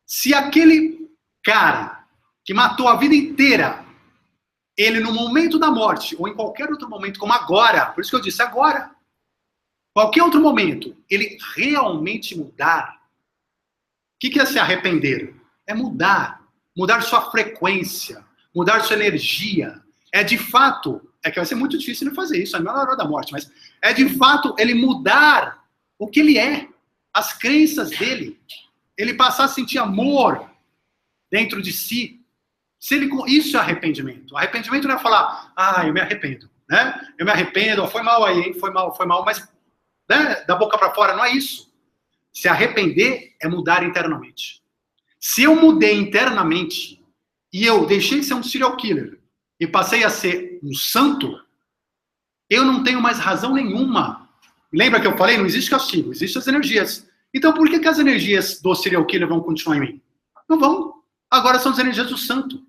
se aquele cara que matou a vida inteira, ele no momento da morte, ou em qualquer outro momento, como agora, por isso que eu disse agora, qualquer outro momento, ele realmente mudar, o que é se arrepender? É mudar sua frequência, mudar sua energia. É de fato, é que vai ser muito difícil ele fazer isso, não é na hora da morte, mas é de fato ele mudar o que ele é, as crenças dele, ele passar a sentir amor dentro de si. Se ele, isso é arrependimento. Arrependimento não é falar, eu me arrependo, né? Eu me arrependo, foi mal aí, hein? Foi mal, mas né, da boca para fora não é isso. Se arrepender é mudar internamente. Se eu mudei internamente e eu deixei de ser um serial killer e passei a ser um santo, eu não tenho mais razão nenhuma. Lembra que eu falei? Não existe castigo, existem as energias. Então por que as energias do serial killer vão continuar em mim? Não vão. Agora são as energias do santo.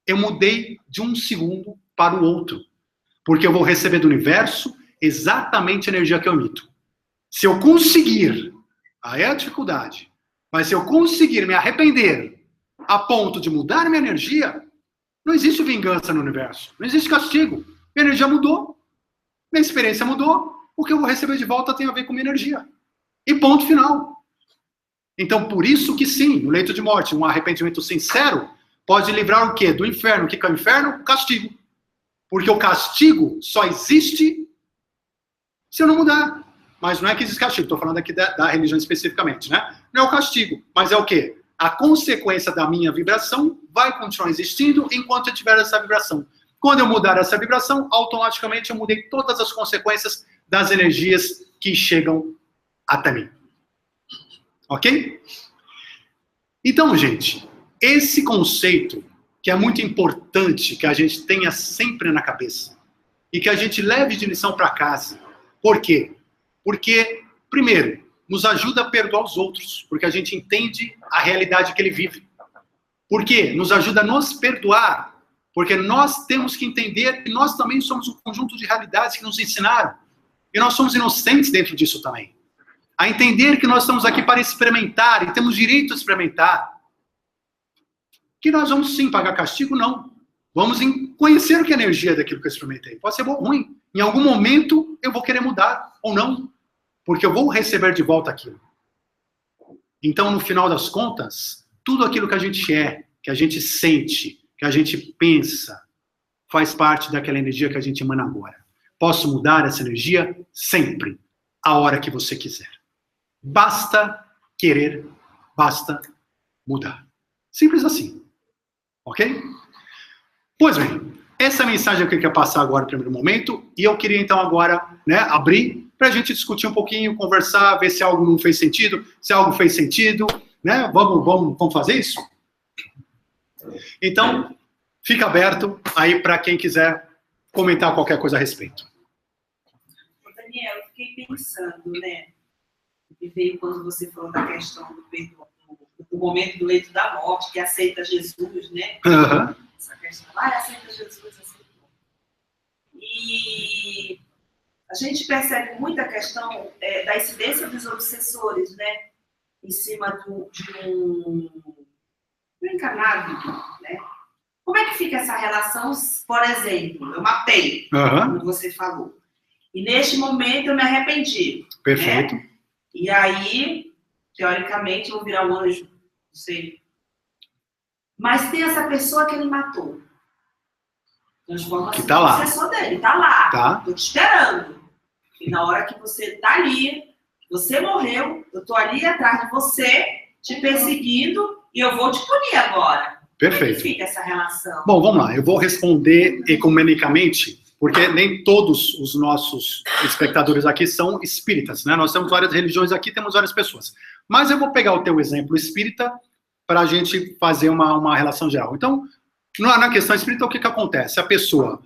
Eu mudei de um segundo para o outro. Porque eu vou receber do universo exatamente a energia que eu emito. Se eu conseguir, aí é a dificuldade, mas se eu conseguir me arrepender a ponto de mudar minha energia, não existe vingança no universo. Não existe castigo. Minha energia mudou. Minha experiência mudou. O que eu vou receber de volta tem a ver com minha energia. E ponto final. Então, por isso que sim, no leito de morte, um arrependimento sincero pode livrar o quê? Do inferno. O que é o inferno? O castigo. Porque o castigo só existe se eu não mudar. Mas não é que existe castigo, estou falando aqui da religião especificamente, né? Não é o castigo, mas é o quê? A consequência da minha vibração vai continuar existindo enquanto eu tiver essa vibração. Quando eu mudar essa vibração, automaticamente eu mudei todas as consequências das energias que chegam até mim. Ok? Então, gente, esse conceito que é muito importante que a gente tenha sempre na cabeça e que a gente leve de lição para casa. Por quê? Porque, primeiro, nos ajuda a perdoar os outros, porque a gente entende a realidade que ele vive. Por quê? Nos ajuda a nos perdoar, porque nós temos que entender que nós também somos um conjunto de realidades que nos ensinaram. E nós somos inocentes dentro disso também. A entender que nós estamos aqui para experimentar e temos direito a experimentar. Que nós vamos sim pagar castigo? Não. Vamos conhecer o que é a energia daquilo que eu experimentei. Pode ser bom ou ruim. Em algum momento eu vou querer mudar ou não. Porque eu vou receber de volta aquilo. Então, no final das contas, tudo aquilo que a gente é, que a gente sente, que a gente pensa, faz parte daquela energia que a gente emana agora. Posso mudar essa energia sempre, a hora que você quiser. Basta querer, basta mudar. Simples assim. Ok? Pois bem, essa mensagem eu queria passar agora no primeiro momento, e eu queria então agora, né, abrir para a gente discutir um pouquinho, conversar, ver se algo não fez sentido, se algo fez sentido, né? Vamos fazer isso? Então, fica aberto aí para quem quiser comentar qualquer coisa a respeito. Daniel, eu fiquei pensando, né? Que veio quando você falou da questão do perdão, do momento do leito da morte, que aceita Jesus, né? Uhum. Essa questão, aceita Jesus, aceita. E a gente percebe muito a questão da incidência dos obsessores, né? Em cima de um encarnado, né? Como é que fica essa relação, por exemplo, eu matei, como você falou, e neste momento eu me arrependi. Perfeito. Né? E aí, teoricamente, eu vou virar um anjo, não sei. Mas tem essa pessoa que ele matou. Transforma-se no obsessor dele, tá lá, tá. Tô te esperando. E na hora que você tá ali, você morreu, eu tô ali atrás de você, te perseguindo, e eu vou te punir agora. Perfeito. Como é que fica essa relação? Bom, vamos lá. Eu vou responder ecumenicamente, porque nem todos os nossos espectadores aqui são espíritas, né? Nós temos várias religiões aqui, temos várias pessoas. Mas eu vou pegar o teu exemplo espírita para a gente fazer uma relação geral. Então, na questão espírita, o que acontece? A pessoa,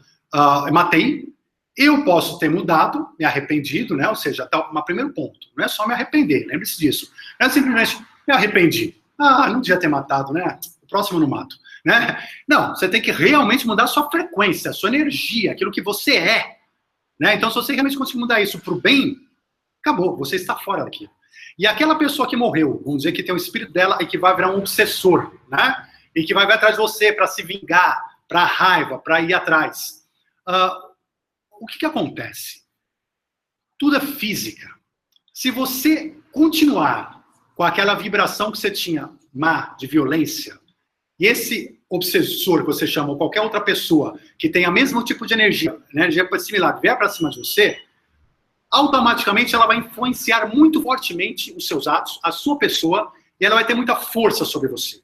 matei, eu posso ter mudado, me arrependido, né? Ou seja, tá um primeiro ponto. Não é só me arrepender, lembre-se disso. Não é simplesmente me arrependi. Não devia ter matado, né? O próximo eu não mato. né? Não, você tem que realmente mudar a sua frequência, a sua energia, aquilo que você é, né? Então, se você realmente conseguir mudar isso para o bem, acabou, você está fora daquilo. E aquela pessoa que morreu, vamos dizer que tem o espírito dela e que vai virar um obsessor, né? E que vai atrás de você para se vingar, para raiva, para ir atrás. O que acontece? Tudo é física. Se você continuar com aquela vibração que você tinha má, de violência, e esse obsessor que você chama, ou qualquer outra pessoa que tem o mesmo tipo de energia, né, energia similar, vier para cima de você, automaticamente ela vai influenciar muito fortemente os seus atos, a sua pessoa, e ela vai ter muita força sobre você.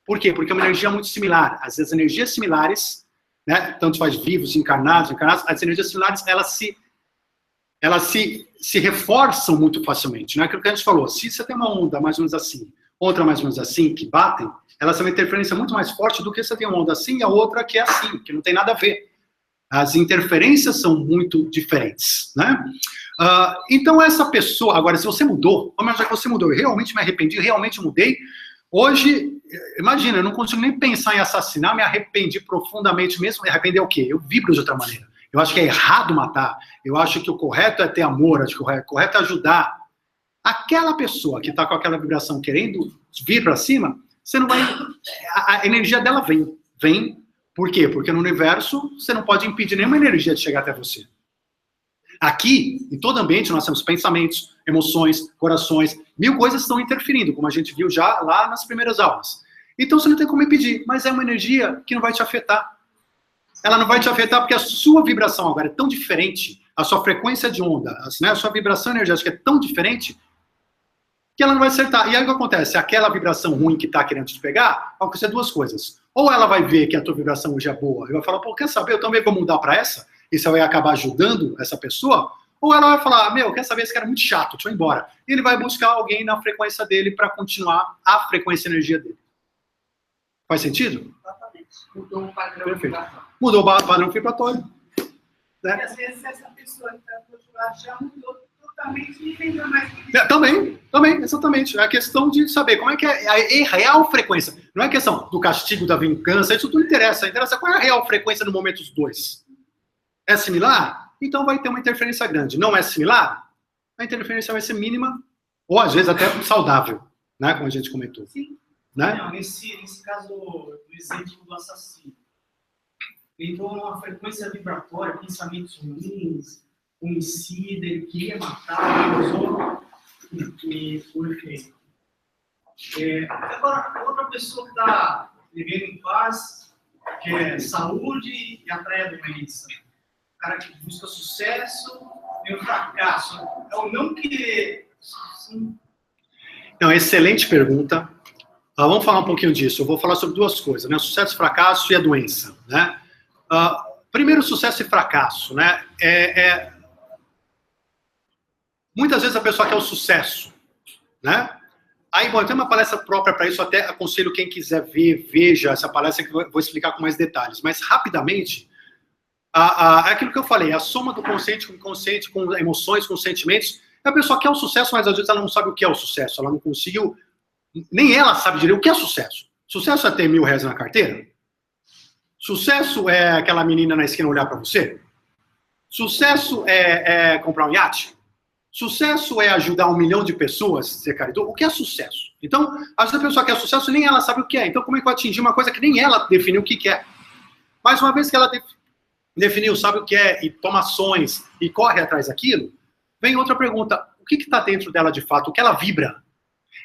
Por quê? Porque é uma energia muito similar. Às vezes, energias similares, né, tanto faz vivos, encarnados, as energias similares, elas se reforçam muito facilmente. Não é aquilo que a gente falou. Se você tem uma onda mais ou menos assim, outra mais ou menos assim, que batem, elas têm uma interferência muito mais forte do que você tem uma onda assim e a outra que é assim, que não tem nada a ver. As interferências são muito diferentes, né? Então, essa pessoa... Agora, se você mudou, vamos imaginar que você mudou, eu realmente me arrependi, realmente mudei. Hoje, imagina, eu não consigo nem pensar em assassinar, me arrependi profundamente mesmo. Me arrepender o quê? Eu vibro de outra maneira. Eu acho que é errado matar. Eu acho que o correto é ter amor, acho que o correto é ajudar. Aquela pessoa que está com aquela vibração querendo vir para cima, você não vai... A energia dela vem. Por quê? Porque no universo você não pode impedir nenhuma energia de chegar até você. Aqui, em todo ambiente, nós temos pensamentos, emoções, corações, 1000 coisas estão interferindo, como a gente viu já lá nas primeiras aulas. Então você não tem como impedir, mas é uma energia que não vai te afetar. Ela não vai te afetar porque a sua vibração agora é tão diferente, a sua frequência de onda, né, a sua vibração energética é tão diferente, que ela não vai acertar. E aí o que acontece? Aquela vibração ruim que está querendo te pegar, vai acontecer duas coisas. Ou ela vai ver que a tua vibração hoje é boa, e vai falar, pô, quer saber, eu também vou mudar para essa, e você vai acabar ajudando essa pessoa, ou ela vai falar, meu, quer saber, esse cara é muito chato, deixa eu ir embora. E ele vai buscar alguém na frequência dele para continuar a frequência e energia dele. Faz sentido? Exatamente. Mudou o padrão. Perfeito. Mudou o padrão vibratório. Né? E às vezes essa pessoa que está do outro lado já mudou totalmente e nem mais. Também, exatamente. É a questão de saber como é que é a real frequência. Não é questão do castigo, da vingança, isso tudo interessa. Interessa qual é a real frequência no momento dos dois. É similar? Então vai ter uma interferência grande. Não é similar? A interferência vai ser mínima, ou às vezes até saudável, né? Como a gente comentou. Sim. Né? Não, nesse caso do exemplo do assassino, ele entrou numa frequência vibratória, pensamentos ruins, homicida, ele queria matar, ele usou e foi feito. Agora, outra pessoa que está vivendo em paz, quer saúde e atrai a doença. O cara que busca sucesso e o fracasso. É o não querer. Não, excelente pergunta. Vamos falar um pouquinho disso. Eu vou falar sobre duas coisas, né? Sucesso, fracasso e a doença, né? Primeiro, sucesso e fracasso, né? Muitas vezes a pessoa quer o sucesso, né? Aí, bom, eu tenho uma palestra própria para isso, até aconselho quem quiser ver, veja essa palestra que eu vou explicar com mais detalhes. Mas, rapidamente, é aquilo que eu falei, a soma do consciente com o inconsciente, com emoções, com sentimentos. A pessoa quer o sucesso, mas às vezes ela não sabe o que é o sucesso. Ela não conseguiu, nem ela sabe direito o que é sucesso. Sucesso é ter R$1.000 na carteira? Sucesso é aquela menina na esquina olhar para você? Sucesso é comprar um iate? Sucesso é ajudar 1 milhão de pessoas, ser caridoso? O que é sucesso? Então, às vezes a pessoa quer sucesso e nem ela sabe o que é. Então, como é que vai atingir uma coisa que nem ela definiu o que é? Mas uma vez que ela definiu, sabe o que é, e toma ações, e corre atrás daquilo, vem outra pergunta. O que está dentro dela de fato? O que ela vibra?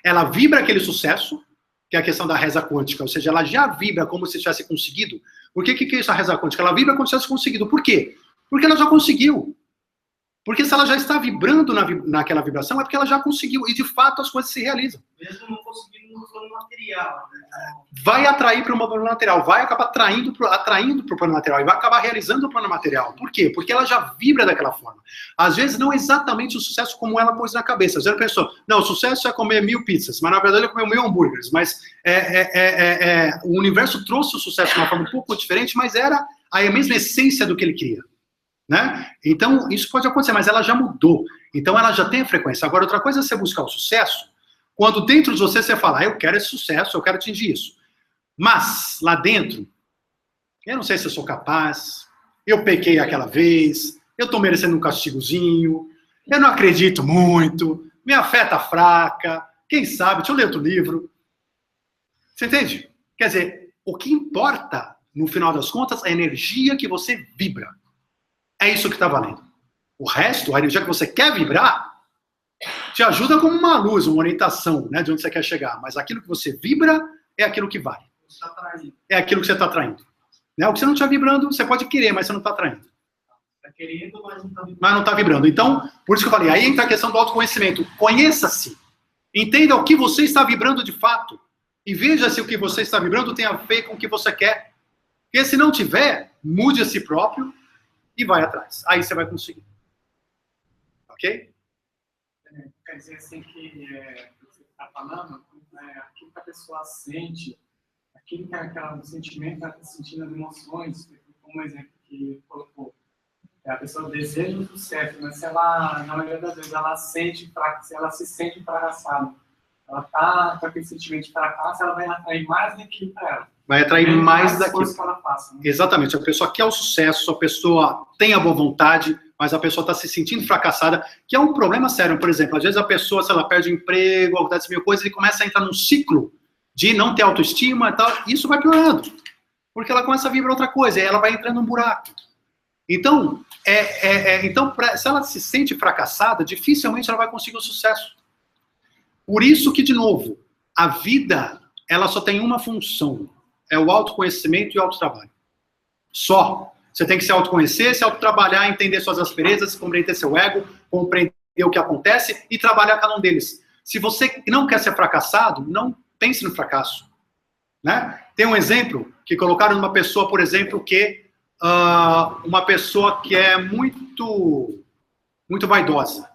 Ela vibra aquele sucesso, que é a questão da reza quântica, ou seja, ela já vibra como se tivesse conseguido. Por que é isso a reza quântica? Ela vibra como se tivesse conseguido. Por quê? Porque ela já conseguiu. Porque se ela já está vibrando naquela vibração, é porque ela já conseguiu. E, de fato, as coisas se realizam. Mesmo não conseguindo no plano material. Né? Vai atrair para o plano material. Vai acabar atraindo para o plano material. E vai acabar realizando o plano material. Por quê? Porque ela já vibra daquela forma. Às vezes, não exatamente o sucesso como ela pôs na cabeça. Às vezes, a pessoa, não, o sucesso é comer 1000 pizzas. Mas, na verdade, ele comeu 1000 hambúrgueres. Mas o universo trouxe o sucesso de uma forma um pouco diferente, mas era a mesma essência do que ele queria. Né? Então, isso pode acontecer, mas ela já mudou. Então, ela já tem a frequência. Agora, outra coisa é você buscar o sucesso, quando dentro de você fala, eu quero esse sucesso, eu quero atingir isso. Mas, lá dentro, eu não sei se eu sou capaz, eu pequei aquela vez, eu estou merecendo um castigozinho, eu não acredito muito, minha fé está fraca, quem sabe, deixa eu ler outro livro. Você entende? Quer dizer, o que importa, no final das contas, é a energia que você vibra. É isso que está valendo. O resto, a energia que você quer vibrar, te ajuda como uma luz, uma orientação, né, de onde você quer chegar. Mas aquilo que você vibra é aquilo que vale. É aquilo que você está atraindo. Né? O que você não está vibrando, você pode querer, mas você não está atraindo. Está querendo, mas não está vibrando. Mas não está vibrando. Então, por isso que eu falei, aí entra a questão do autoconhecimento. Conheça-se. Entenda o que você está vibrando de fato. E veja se o que você está vibrando tem a ver com o que você quer. Porque se não tiver, mude a si próprio e vai atrás. Aí você vai conseguir. Ok? Quer dizer assim que você está falando, aquilo que a pessoa sente, aquilo que aquela sentimento está sentindo, as emoções, como exemplo que colocou. A pessoa deseja o sucesso, mas se ela, na maioria das vezes, ela se sente fracassada, ela está com aquele sentimento de fracasso, ela vai atrair mais daquilo para ela. Vai atrair mais daquilo. Que ela faça, né? Exatamente. A pessoa quer o sucesso, a pessoa tem a boa vontade, mas a pessoa está se sentindo fracassada, que é um problema sério. Por exemplo, às vezes a pessoa, se ela perde emprego, acontece mil coisas, e começa a entrar num ciclo de não ter autoestima e tal, isso vai piorando. Porque ela começa a vibrar outra coisa, e ela vai entrando num buraco. Então, se ela se sente fracassada, dificilmente ela vai conseguir o sucesso. Por isso que, de novo, a vida, ela só tem uma função. É o autoconhecimento e o autotrabalho. Só. Você tem que se autoconhecer, se autotrabalhar, entender suas asperezas, compreender seu ego, compreender o que acontece e trabalhar cada um deles. Se você não quer ser fracassado, não pense no fracasso. Né? Tem um exemplo que colocaram numa pessoa, por exemplo, que uma pessoa que é muito vaidosa.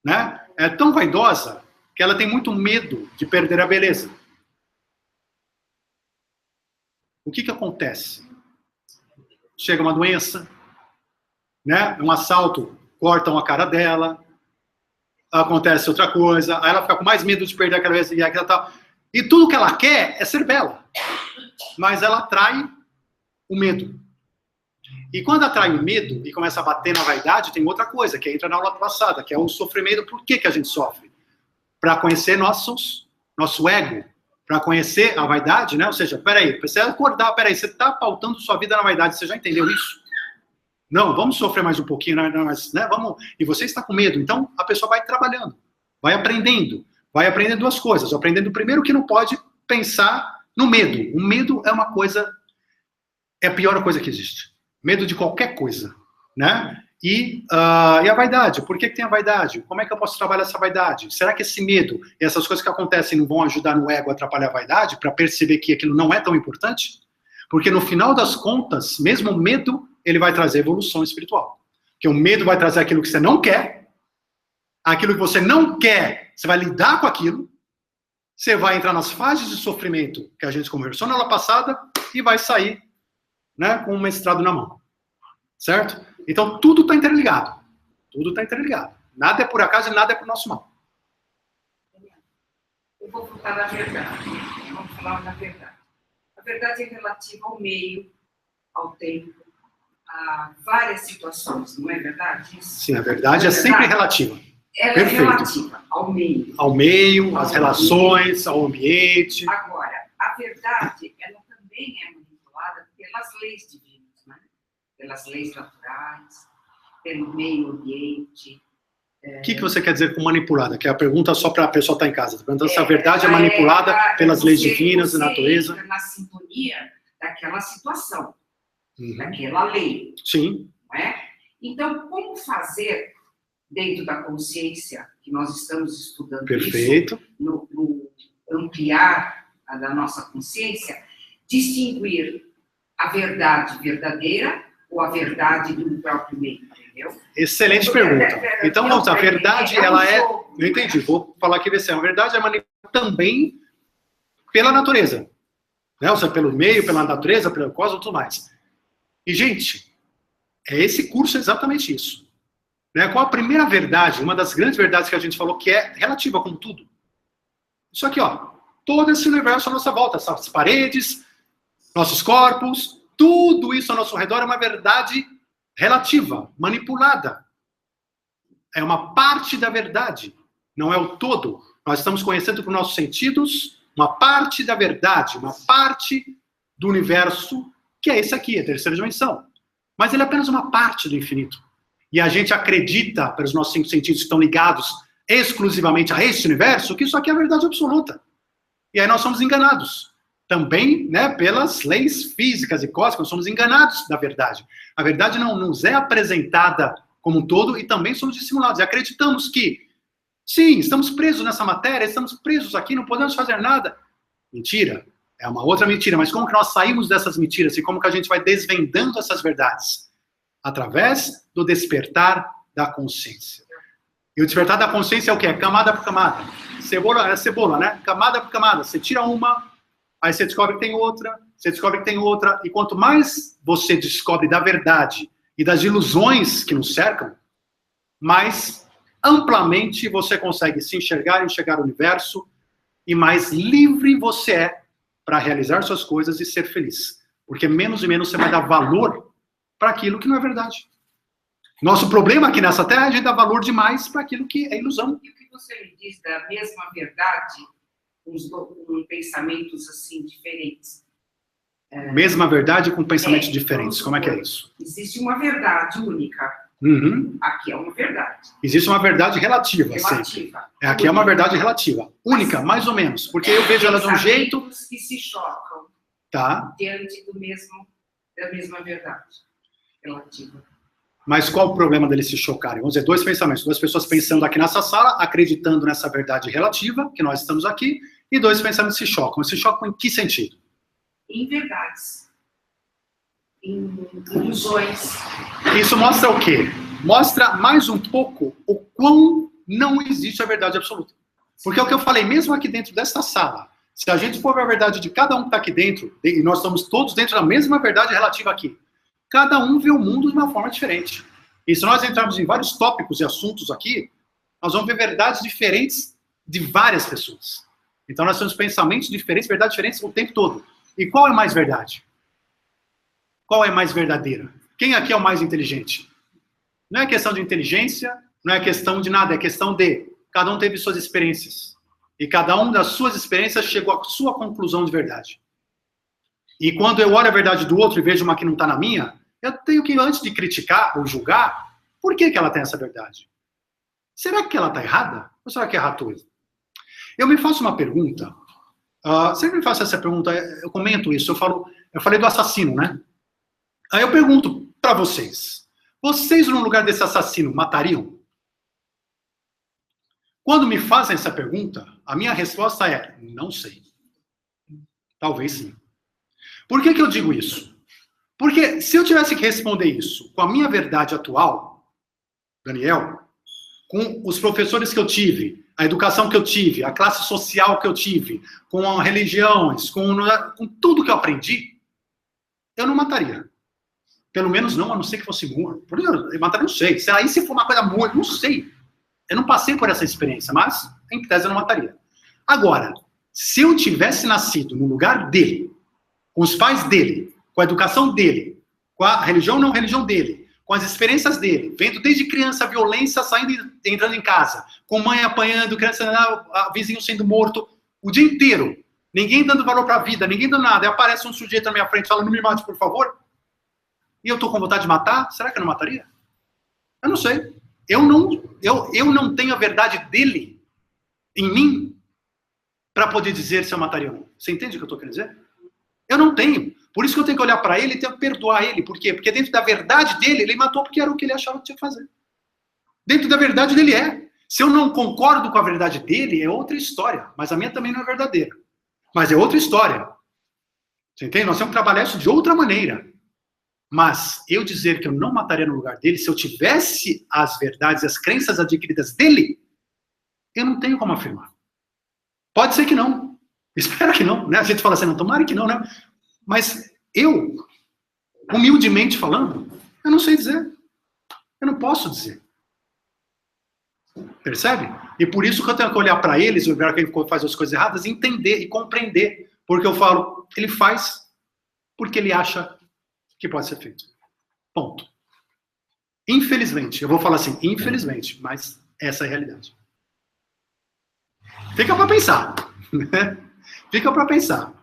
Né? É tão vaidosa que ela tem muito medo de perder a beleza. O que acontece? Chega uma doença, né? Um assalto, cortam a cara dela, acontece outra coisa, aí ela fica com mais medo de perder aquela vez e tudo que ela quer é ser bela, mas ela atrai o medo. E quando atrai o medo e começa a bater na vaidade, tem outra coisa, que entra na aula passada, que é o sofrimento. Por que a gente sofre? Para conhecer nosso ego, para conhecer a vaidade, né? Ou seja, peraí, precisa acordar, peraí, você está pautando sua vida na vaidade, você já entendeu isso? Não, vamos sofrer mais um pouquinho, né? Vamos, e você está com medo, então a pessoa vai trabalhando, vai aprendendo duas coisas, aprendendo primeiro que não pode pensar no medo. O medo é uma coisa, é a pior coisa que existe. Medo de qualquer coisa, né? E a vaidade, por que tem a vaidade? Como é que eu posso trabalhar essa vaidade? Será que esse medo e essas coisas que acontecem não vão ajudar no ego a atrapalhar a vaidade, para perceber que aquilo não é tão importante? Porque no final das contas, mesmo o medo, ele vai trazer evolução espiritual. Porque o medo vai trazer aquilo que você não quer, aquilo que você não quer, você vai lidar com aquilo, você vai entrar nas fases de sofrimento que a gente conversou na aula passada e vai sair, né, com um mestrado na mão. Certo? Então, tudo está interligado. Tudo está interligado. Nada é por acaso e nada é por nosso mal. Eu vou voltar na verdade. Vamos falar na verdade. A verdade é relativa ao meio, ao tempo, a várias situações, não é verdade? Isso? Sim, a verdade é sempre relativa. Ela Perfeito. É relativa ao meio. Ao meio, às relações, ao ambiente. Agora, a verdade, ela também é manipulada pelas leis divinas. Pelas leis naturais, pelo meio ambiente. O que você quer dizer com manipulada? Que é a pergunta só para a pessoa estar em casa. Tá perguntando se a verdade é manipulada pelas leis divinas da natureza. Entra na sintonia daquela situação, daquela lei. Sim. Não é? Então, como fazer, dentro da consciência, que nós estamos estudando Perfeito. Isso, no ampliar da nossa consciência, distinguir a verdade verdadeira ou a verdade do próprio meio, entendeu? Excelente pergunta. Então, vamos, a verdade, ela é... Eu entendi, vou falar aqui, ver se é. A verdade é manipulada também pela natureza. Né? Ou seja, pelo meio, pela natureza, pelo cosmos e tudo mais. E, gente, esse curso é exatamente isso. Né? Qual a primeira verdade, uma das grandes verdades que a gente falou, que é relativa como tudo? Isso aqui, ó. todo esse universo à nossa volta, essas paredes, nossos corpos, tudo isso ao nosso redor é uma verdade relativa, manipulada. É uma parte da verdade, não é o todo. Nós estamos conhecendo com nossos sentidos uma parte da verdade, uma parte do universo, que é esse aqui, a terceira dimensão. Mas ele é apenas uma parte do infinito. E a gente acredita, pelos nossos 5 sentidos que estão ligados exclusivamente a esse universo, que isso aqui é a verdade absoluta. E aí nós somos enganados. Também, né, pelas leis físicas e cósmicas, nós somos enganados da verdade. A verdade não nos é apresentada como um todo e também somos dissimulados. E acreditamos que, sim, estamos presos nessa matéria, estamos presos aqui, não podemos fazer nada. Mentira. É uma outra mentira. Mas como que nós saímos dessas mentiras e como que a gente vai desvendando essas verdades? Através do despertar da consciência. E o despertar da consciência é o quê? Camada por camada. Cebola é cebola, né? Camada por camada. Você tira uma, aí você descobre que tem outra, você descobre que tem outra. E quanto mais você descobre da verdade e das ilusões que nos cercam, mais amplamente você consegue se enxergar o universo e mais livre você é para realizar suas coisas e ser feliz. Porque menos e menos você vai dar valor para aquilo que não é verdade. Nosso problema aqui nessa Terra é a gente dar valor demais para aquilo que é ilusão. E o que você me diz da mesma verdade, com pensamentos assim diferentes? Mesma verdade com pensamentos diferentes. Como é que é isso? Existe uma verdade única. Uhum. Aqui é uma verdade. Existe uma verdade relativa. Sempre. Aqui é uma verdade relativa. Única, mais ou menos. Porque eu vejo ela de um jeito... que se chocam diante da mesma verdade relativa. Mas qual o problema deles se chocarem? Vamos dizer, 2 pensamentos. 2 pessoas pensando aqui nessa sala, acreditando nessa verdade relativa, que nós estamos aqui, e 2 pensamentos se chocam. Se chocam em que sentido? Em verdades. Em ilusões. Isso mostra o quê? Mostra mais um pouco o quão não existe a verdade absoluta. Porque é o que eu falei, mesmo aqui dentro desta sala, se a gente for ver a verdade de cada um que está aqui dentro, e nós estamos todos dentro da mesma verdade relativa aqui, cada um vê o mundo de uma forma diferente. E se nós entrarmos em vários tópicos e assuntos aqui, nós vamos ver verdades diferentes de várias pessoas. Então nós temos pensamentos diferentes, verdades diferentes o tempo todo. E qual é mais verdade? Qual é mais verdadeira? Quem aqui é o mais inteligente? Não é questão de inteligência, não é questão de nada, é questão de cada um teve suas experiências. E cada um das suas experiências chegou à sua conclusão de verdade. E quando eu olho a verdade do outro e vejo uma que não está na minha, eu tenho que, antes de criticar ou julgar, por que ela tem essa verdade? Será que ela está errada? Ou será que é ratoso? Eu me faço uma pergunta, sempre me faço essa pergunta, eu comento isso, eu falei do assassino, né? Aí eu pergunto para vocês no lugar desse assassino, matariam? Quando me fazem essa pergunta, a minha resposta é, não sei. Talvez sim. Por que eu digo isso? Porque se eu tivesse que responder isso com a minha verdade atual, Daniel, com os professores que eu tive, a educação que eu tive, a classe social que eu tive, com as religiões, com tudo que eu aprendi, eu não mataria. Pelo menos não, a não ser que fosse morto. Eu mataria, não sei. Aí se for uma coisa morta, não sei. Eu não passei por essa experiência, mas, em tese, eu não mataria. Agora, se eu tivesse nascido no lugar dele, com os pais dele, com a educação dele, com a religião não religião dele, com as experiências dele, vendo desde criança a violência saindo e entrando em casa, com mãe apanhando, criança, vizinho sendo morto, o dia inteiro, ninguém dando valor para a vida, ninguém dando nada, e aparece um sujeito na minha frente falando, não me mate, por favor, e eu estou com vontade de matar, será que eu não mataria? Eu não sei. Eu não tenho a verdade dele em mim para poder dizer se eu mataria ou não. Você entende o que eu estou querendo dizer? Eu não tenho. Por isso que eu tenho que olhar para ele e tenho que perdoar ele. Por quê? Porque dentro da verdade dele, ele matou porque era o que ele achava que tinha que fazer. Dentro da verdade dele é. Se eu não concordo com a verdade dele, é outra história. Mas a minha também não é verdadeira. Mas é outra história. Você entende? Nós temos que trabalhar isso de outra maneira. Mas eu dizer que eu não mataria no lugar dele, se eu tivesse as verdades, as crenças adquiridas dele, eu não tenho como afirmar. Pode ser que não. Espero que não, né? A gente fala assim, não, tomara que não, né? Mas eu, humildemente falando, eu não sei dizer. Eu não posso dizer. Percebe? E por isso que eu tenho que olhar para eles, olhar quem faz as coisas erradas, entender e compreender. Porque eu falo, ele faz porque ele acha que pode ser feito. Ponto. Infelizmente, eu vou falar assim, infelizmente, mas essa é a realidade. Fica para pensar. Fica para pensar.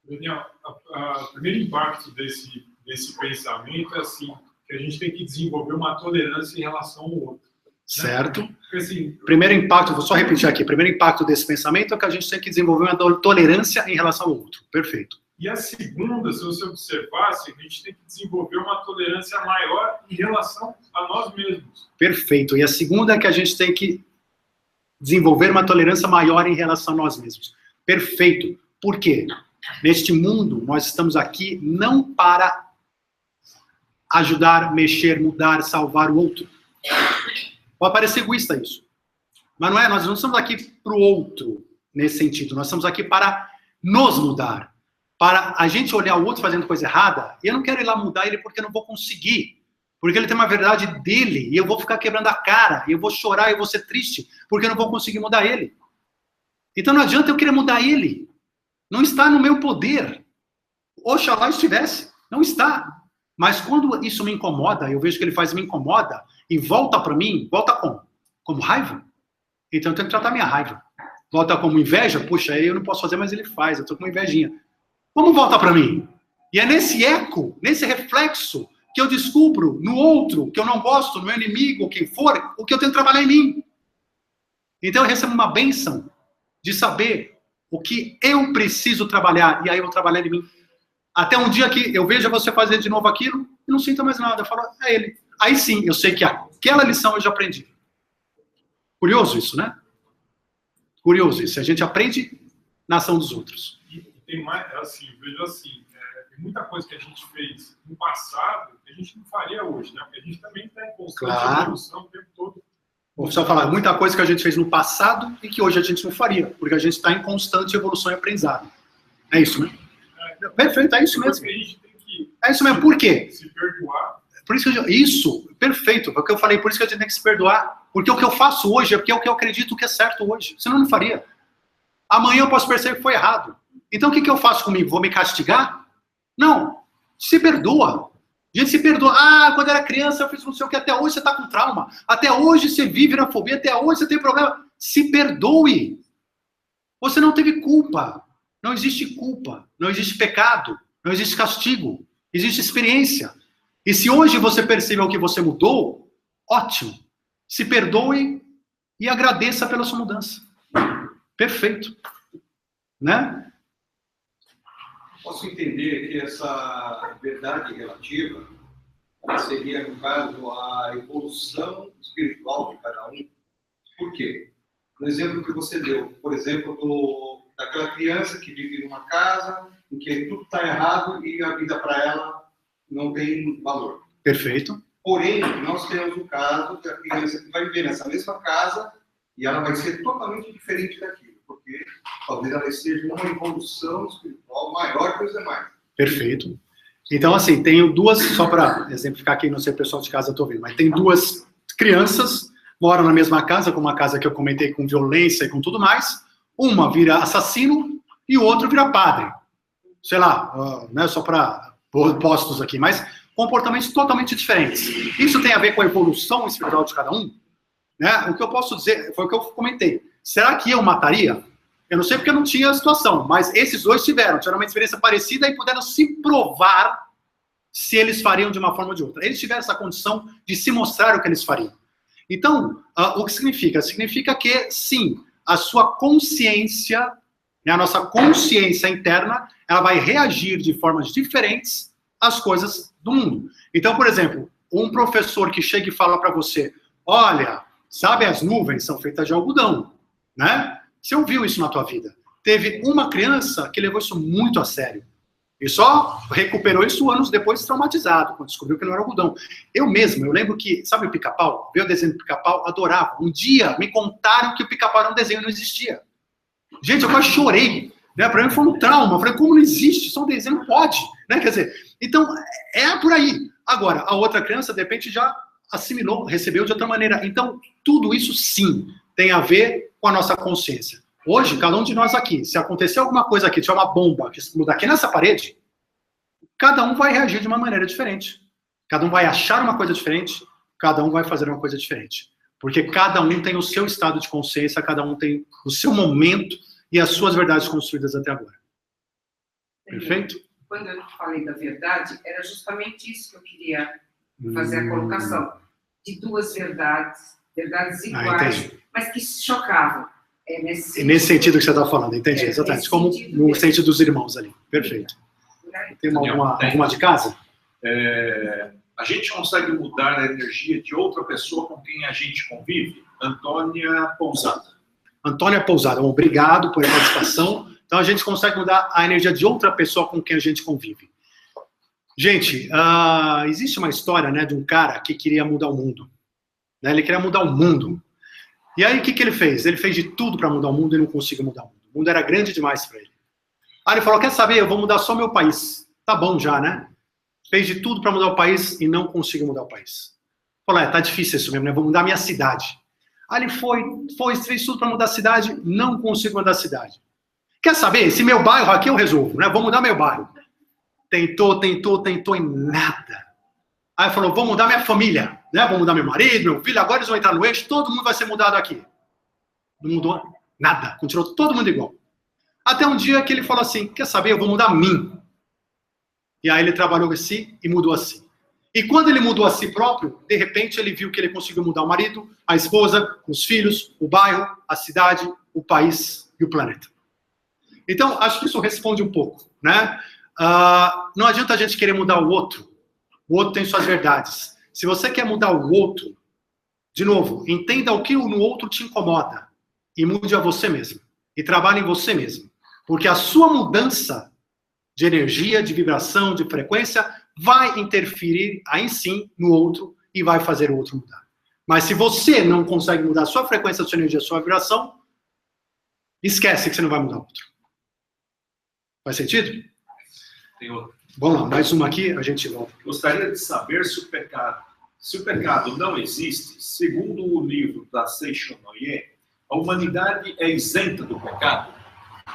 Daniel, o primeiro impacto desse pensamento é assim, que a gente tem que desenvolver uma tolerância em relação ao outro. Certo? Porque, assim, Primeiro impacto, vou só repetir aqui, primeiro impacto desse pensamento é que a gente tem que desenvolver uma tolerância em relação ao outro. Perfeito. e a segunda, se você observasse, a gente tem que desenvolver uma tolerância maior em relação a nós mesmos. Perfeito. E a segunda é que a gente tem que desenvolver uma tolerância maior em relação a nós mesmos. Perfeito. Por quê? Neste mundo, nós estamos aqui não para ajudar, mexer, mudar, salvar o outro. Pode parecer egoísta isso. Mas não é, nós não estamos aqui para o outro, nesse sentido. Nós estamos aqui para nos mudar. Para a gente olhar o outro fazendo coisa errada, e eu não quero ir lá mudar ele porque eu não vou conseguir. Porque ele tem uma verdade dele, e eu vou ficar quebrando a cara, e eu vou chorar, e eu vou ser triste, porque eu não vou conseguir mudar ele. Então não adianta eu querer mudar ele. Não está no meu poder. Oxalá estivesse. Não está. Mas quando isso me incomoda, eu vejo que ele faz me incomoda, e volta para mim, volta como? Como raiva? Então eu tenho que tratar minha raiva. Volta como inveja? Puxa, eu não posso fazer, mas ele faz, eu estou com uma invejinha. Como volta para mim? E é nesse eco, nesse reflexo, que eu descubro no outro, que eu não gosto, no meu inimigo, quem for, o que eu tenho que trabalhar em mim. Então eu recebo uma bênção de saber o que eu preciso trabalhar, e aí eu vou trabalhar em mim. Até um dia que eu vejo você fazer de novo aquilo, e não sinto mais nada. Eu falo, é ele. Aí sim, eu sei que aquela lição eu já aprendi. Curioso isso, né? Curioso isso. A gente aprende na ação dos outros. E tem mais, assim, eu vejo assim, tem muita coisa que a gente fez no passado que a gente não faria hoje, né? Porque a gente também está em constante evolução o tempo todo. Vou só falar, muita coisa que a gente fez no passado e que hoje a gente não faria, porque a gente está em constante evolução e aprendizado. É isso, né? Perfeito, é isso mesmo. Que a gente tem que é isso mesmo. Por quê? Se perdoar. Por isso que isso, perfeito, porque eu falei, por isso que a gente tem que se perdoar. Porque o que eu faço hoje é porque é o que eu acredito que é certo hoje. Senão eu não faria. Amanhã eu posso perceber que foi errado. Então o que eu faço comigo? Vou me castigar? Não. Se perdoa. A gente se perdoa. Ah, quando era criança eu fiz não sei o que, até hoje você está com trauma. Até hoje você vive na fobia, até hoje você tem problema. Se perdoe. Você não teve culpa. Não existe culpa. Não existe pecado. Não existe castigo. Existe experiência. E se hoje você percebeu que você mudou, ótimo. Se perdoe e agradeça pela sua mudança. Perfeito. Né? Posso entender que essa verdade relativa seria, no caso, a evolução espiritual de cada um. Por quê? No exemplo que você deu, por exemplo, daquela criança que vive numa casa em que tudo está errado e a vida para ela não tem valor. Perfeito. Porém, nós temos o caso da criança que vai viver nessa mesma casa e ela vai ser totalmente diferente daquilo, porque talvez ela esteja numa evolução espiritual maior que os demais. Perfeito. Então, assim, tenho duas, só para exemplificar aqui, não sei o pessoal de casa estou vendo, mas tem duas crianças, moram na mesma casa, com uma casa que eu comentei com violência e com tudo mais. Uma vira assassino e o outro vira padre. Sei lá, né, só para postos aqui, mas comportamentos totalmente diferentes. Isso tem a ver com a evolução espiritual de cada um? Né? O que eu posso dizer, foi o que eu comentei. Será que eu mataria? Eu não sei porque eu não tinha a situação, mas esses dois tiveram uma experiência parecida e puderam se provar se eles fariam de uma forma ou de outra. Eles tiveram essa condição de se mostrar o que eles fariam. Então, o que significa? Significa que, sim, a sua consciência, né, a nossa consciência interna, ela vai reagir de formas diferentes às coisas do mundo. Então, por exemplo, um professor que chega e fala para você, olha, sabe, as nuvens são feitas de algodão, né? Você ouviu isso na tua vida. Teve uma criança que levou isso muito a sério. E só recuperou isso anos depois traumatizado, quando descobriu que não era algodão. Eu lembro que, sabe o Pica-Pau? Ver o desenho do Pica-Pau, adorava. Um dia me contaram que o Pica-Pau era um desenho, não existia. Gente, eu quase chorei. Né? Para mim foi um trauma. Eu falei, como não existe? Só um desenho, não pode. Né? Quer dizer, então, é por aí. Agora, a outra criança, de repente, já assimilou, recebeu de outra maneira. Então, tudo isso, sim, tem a ver com a nossa consciência. Hoje, cada um de nós aqui, se acontecer alguma coisa aqui, tiver uma bomba que exploda aqui nessa parede, cada um vai reagir de uma maneira diferente. Cada um vai achar uma coisa diferente, cada um vai fazer uma coisa diferente. Porque cada um tem o seu estado de consciência, cada um tem o seu momento e as suas verdades construídas até agora. Perfeito? Quando eu falei da verdade, era justamente isso que eu queria fazer a colocação. De duas verdades iguais, mas que se chocavam. Nesse sentido que você está falando, entendi, exatamente. Como no sentido dos irmãos ali. Perfeito. Tem alguma de casa? A gente consegue mudar a energia de outra pessoa com quem a gente convive? Antônia Pousada. Antônia Pousada, obrigado por a participação. Então, a gente consegue mudar a energia de outra pessoa com quem a gente convive. Gente, existe uma história, né, de um cara que queria mudar o mundo. Né? Ele queria mudar o mundo. E aí, o que ele fez? Ele fez de tudo para mudar o mundo e não conseguiu mudar o mundo. O mundo era grande demais para ele. Aí ele falou, quer saber, eu vou mudar só meu país. Tá bom já, né? Fez de tudo para mudar o país e não conseguiu mudar o país. Falou, tá difícil isso mesmo, né? Vou mudar minha cidade. Aí ele fez tudo para mudar a cidade, não conseguiu mudar a cidade. Quer saber? Esse meu bairro aqui eu resolvo, né? Vou mudar meu bairro. Tentou e nada. Aí falou, vou mudar minha família, né? Vou mudar meu marido, meu filho, agora eles vão entrar no eixo, todo mundo vai ser mudado aqui. Não mudou nada, continuou todo mundo igual. Até um dia que ele falou assim, quer saber? Eu vou mudar a mim. E aí ele trabalhou assim e mudou assim. E quando ele mudou a si próprio, de repente ele viu que ele conseguiu mudar o marido, a esposa, os filhos, o bairro, a cidade, o país e o planeta. Então, acho que isso responde um pouco, né? Não adianta a gente querer mudar o outro tem suas verdades. Se você quer mudar o outro, de novo, entenda o que no outro te incomoda e mude a você mesmo. E trabalhe em você mesmo. Porque a sua mudança de energia, de vibração, de frequência, vai interferir aí sim no outro e vai fazer o outro mudar. Mas se você não consegue mudar a sua frequência, a sua energia, a sua vibração, esquece que você não vai mudar o outro. Faz sentido? Tem outro. Vamos lá, mais uma aqui, a gente volta. Gostaria de saber se o pecado não existe, segundo o livro da Seishonoye, a humanidade é isenta do pecado?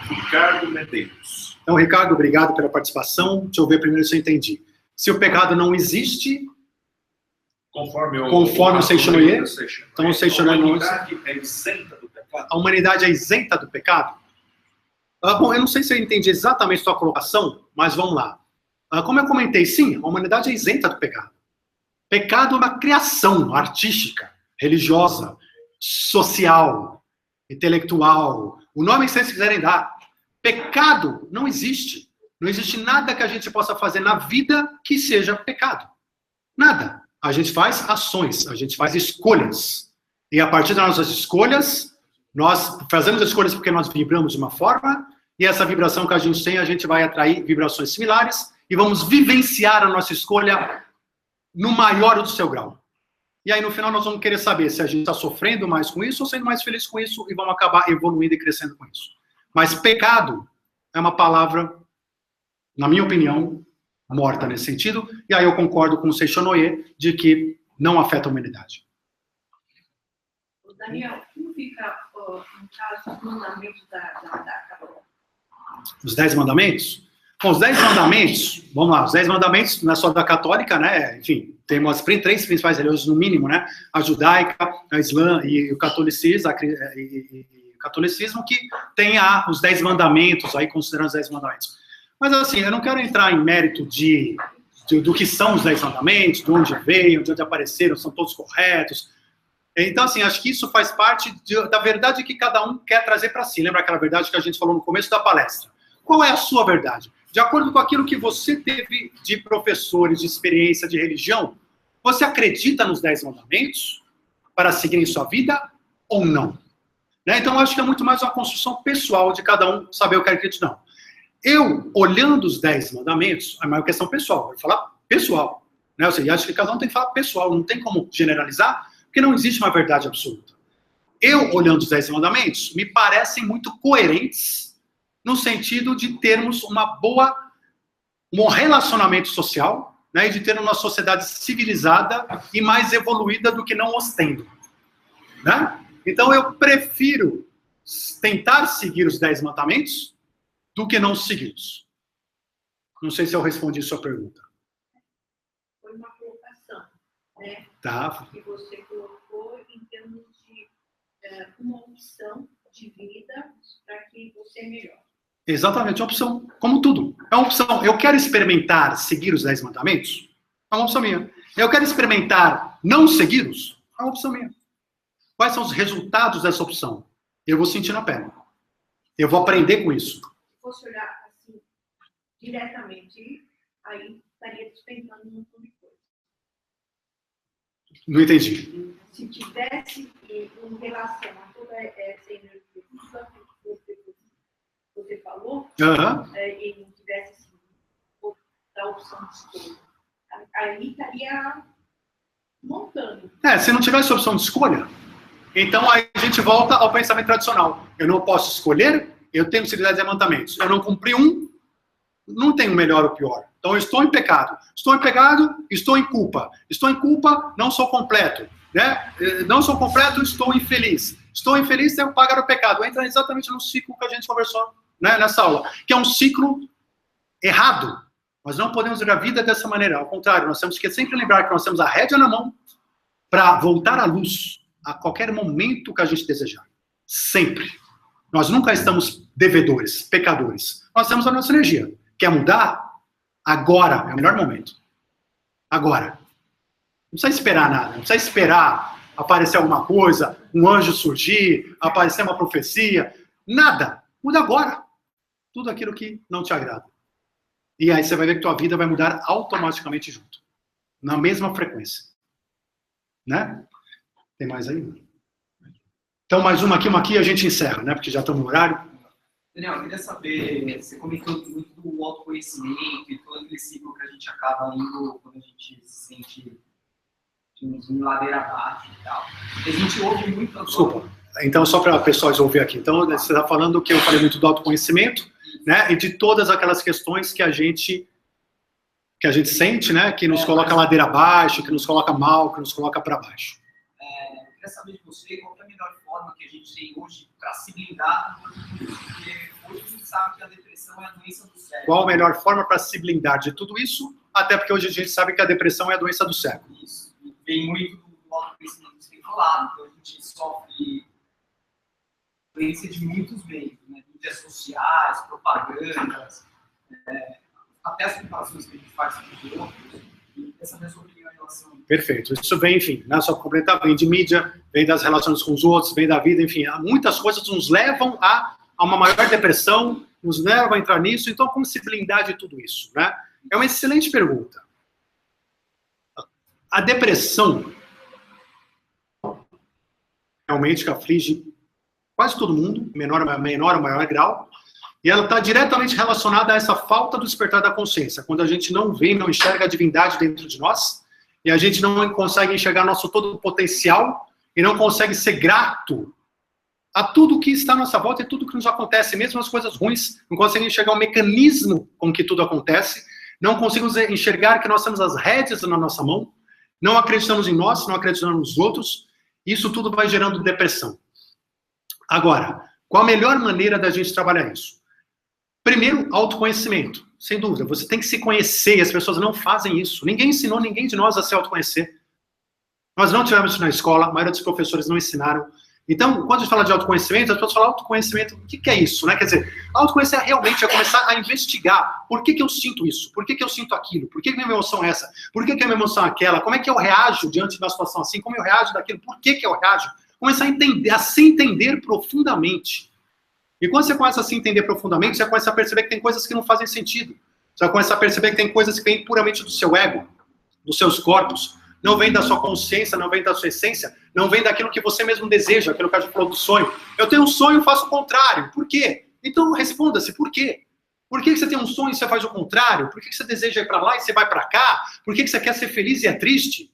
Ricardo Medeiros. Então, Ricardo, obrigado pela participação. Deixa eu ver primeiro se eu entendi. Se o pecado não existe, conforme o Seishonoye, então o Seishonoye não existe. A humanidade é isenta do pecado? A humanidade é isenta do pecado? Bom, eu não sei se eu entendi exatamente a sua colocação, mas vamos lá. Como eu comentei, sim, a humanidade é isenta do pecado. Pecado é uma criação artística, religiosa, social, intelectual, o nome que vocês quiserem dar. Pecado não existe. Não existe nada que a gente possa fazer na vida que seja pecado. Nada. A gente faz ações, a gente faz escolhas. E a partir das nossas escolhas, nós fazemos escolhas porque nós vibramos de uma forma, e essa vibração que a gente tem, a gente vai atrair vibrações similares, e vamos vivenciar a nossa escolha no maior do seu grau. E aí, no final, nós vamos querer saber se a gente está sofrendo mais com isso ou sendo mais feliz com isso, e vamos acabar evoluindo e crescendo com isso. Mas pecado é uma palavra, na minha opinião, morta nesse sentido, e aí eu concordo com o Seishonoye de que não afeta a humanidade. Daniel, como fica, no caso, o mandamento da Kabbalah? Os 10 mandamentos? Bom, os 10 mandamentos, vamos lá, os 10 mandamentos não é só da católica, né? Enfim, tem as 3 principais religiões no mínimo, né? A judaica, a islã e o catolicismo, que tem os 10 mandamentos, aí considerando os 10 mandamentos. Mas assim, eu não quero entrar em mérito do que são os 10 mandamentos, de onde veio, de onde apareceram, são todos corretos. Então, assim, acho que isso faz parte da verdade que cada um quer trazer para si. Lembra aquela verdade que a gente falou no começo da palestra? Qual é a sua verdade? De acordo com aquilo que você teve de professores, de experiência, de religião, você acredita nos 10 mandamentos para seguir em sua vida ou não? Né? Então, acho que é muito mais uma construção pessoal de cada um saber o que acredita ou não. Eu, olhando os 10 mandamentos, é uma questão pessoal, vou falar pessoal. Né? Ou seja, acho que cada um tem que falar pessoal, não tem como generalizar, porque não existe uma verdade absoluta. Eu, olhando os 10 mandamentos, me parecem muito coerentes no sentido de termos um relacionamento social, né, e de ter uma sociedade civilizada e mais evoluída do que não os tendo. Né? Então eu prefiro tentar seguir os 10 mandamentos do que não segui-los. Não sei se eu respondi sua pergunta. Foi uma colocação, né? Tá. Que você colocou em termos de uma opção de vida para que você melhore. Exatamente, é uma opção, como tudo. É uma opção. Eu quero experimentar seguir os 10 mandamentos? É uma opção minha. Eu quero experimentar não segui-los? É uma opção minha. Quais são os resultados dessa opção? Eu vou sentir na pele. Eu vou aprender com isso. Se fosse olhar assim, diretamente, aí estaria despencando um montão de coisa. Não entendi. Se tivesse em relação a toda essa energia, tudo aquilo que você falou, e não tivesse assim, da opção de escolha, aí estaria montando. Se não tivesse opção de escolha, então aí a gente volta ao pensamento tradicional. Eu não posso escolher, eu tenho que seguir 10 mandamentos. Eu não cumpri um, não tenho melhor ou pior. Então eu estou em pecado. Estou em pecado, estou em culpa. Estou em culpa, não sou completo. Né? Não sou completo, estou infeliz. Estou infeliz, tenho que pagar o pecado. Entra exatamente no ciclo que a gente conversou, né, nessa aula. Que é um ciclo errado. Nós não podemos ver a vida dessa maneira. Ao contrário, nós temos que sempre lembrar que nós temos a rédea na mão para voltar à luz a qualquer momento que a gente desejar. Sempre. Nós nunca estamos devedores, pecadores. Nós temos a nossa energia. Quer mudar? Agora é o melhor momento. Agora. Não precisa esperar nada. Não precisa esperar aparecer alguma coisa, um anjo surgir, aparecer uma profecia. Nada. Muda agora. Tudo aquilo que não te agrada. E aí você vai ver que tua vida vai mudar automaticamente junto. Na mesma frequência. Né? Tem mais aí? Então, mais uma aqui e a gente encerra, né? Porque já estamos no horário. Daniel, eu queria saber, você comentou muito do autoconhecimento e todo aquele ciclo que a gente acaba indo quando a gente se sente em ladeira abaixo e tal. A gente ouve muito... Desculpa. Então, só para o pessoal ouvir aqui. Então, você está falando que eu falei muito do autoconhecimento, né? E de todas aquelas questões que a gente sente, né? Que nos coloca ladeira abaixo, que nos coloca mal, que nos coloca para baixo. Eu queria saber de você qual é a melhor forma que a gente tem hoje para se blindar, porque hoje a gente sabe que a depressão é a doença do século. Qual a melhor forma para se blindar de tudo isso? Até porque hoje a gente sabe que a depressão é a doença do século. Isso. E vem muito do autoconhecimento que você tem falado. Então a gente sofre doença de muitos meios, né? Mídias sociais, propagandas, até as comparações que a gente faz com os outros. E essa é a sua opinião em relação a isso. Perfeito. Isso vem, enfim, não é só completar, vem de mídia, vem das relações com os outros, vem da vida, enfim, muitas coisas nos levam a uma maior depressão, nos levam a entrar nisso. Então, como se blindar de tudo isso, né? É uma excelente pergunta. A depressão realmente que aflige quase todo mundo, menor ou maior grau, e ela está diretamente relacionada a essa falta do despertar da consciência, quando a gente não vê, não enxerga a divindade dentro de nós, e a gente não consegue enxergar nosso todo potencial, e não consegue ser grato a tudo que está à nossa volta e tudo que nos acontece, mesmo as coisas ruins, não conseguimos enxergar o mecanismo com que tudo acontece, não conseguimos enxergar que nós temos as rédeas na nossa mão, não acreditamos em nós, não acreditamos nos outros, isso tudo vai gerando depressão. Agora, qual a melhor maneira da gente trabalhar isso? Primeiro, autoconhecimento. Sem dúvida, você tem que se conhecer, e as pessoas não fazem isso. Ninguém ensinou ninguém de nós a se autoconhecer. Nós não tivemos isso na escola, a maioria dos professores não ensinaram. Então, quando a gente fala de autoconhecimento, as pessoas falam autoconhecimento, o que é isso, né? Quer dizer, autoconhecer realmente é começar a investigar. Por que eu sinto isso? Por que eu sinto aquilo? Por que minha emoção é essa? Por que minha emoção é aquela? Como é que eu reajo diante de uma situação assim? Como eu reajo daquilo? Por que eu reajo? Começar a entender, a se entender profundamente. E quando você começa a se entender profundamente, você começa a perceber que tem coisas que não fazem sentido. Você começa a perceber que tem coisas que vêm puramente do seu ego, dos seus corpos. Não vem da sua consciência, não vem da sua essência, não vem daquilo que você mesmo deseja, aquilo que a gente falou do sonho. Eu tenho um sonho e faço o contrário. Por quê? Então responda-se, por quê? Por que você tem um sonho e você faz o contrário? Por que você deseja ir para lá e você vai para cá? Por que você quer ser feliz e é triste?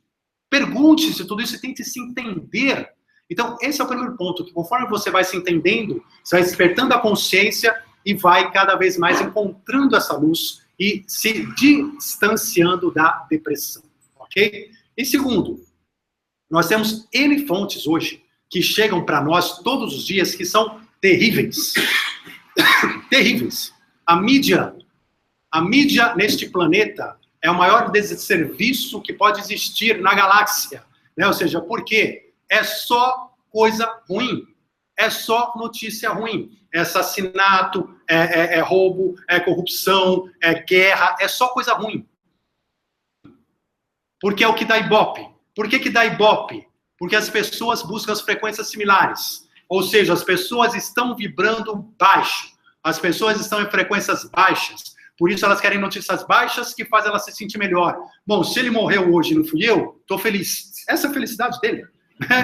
Pergunte-se tudo isso e tente se entender. Então, esse é o primeiro ponto, que conforme você vai se entendendo, você vai despertando a consciência e vai cada vez mais encontrando essa luz e se distanciando da depressão, ok? E segundo, nós temos N fontes hoje que chegam para nós todos os dias que são terríveis. Terríveis. A mídia neste planeta é o maior desserviço que pode existir na galáxia. Né? Ou seja, por quê? É só coisa ruim. É só notícia ruim. É assassinato, é roubo, é corrupção, é guerra, é só coisa ruim. Porque é o que dá Ibope. Por que dá Ibope? Porque as pessoas buscam as frequências similares. Ou seja, as pessoas estão vibrando baixo. As pessoas estão em frequências baixas. Por isso elas querem notícias baixas que fazem elas se sentir melhor. Bom, se ele morreu hoje e não fui eu, estou feliz. Essa é a felicidade dele.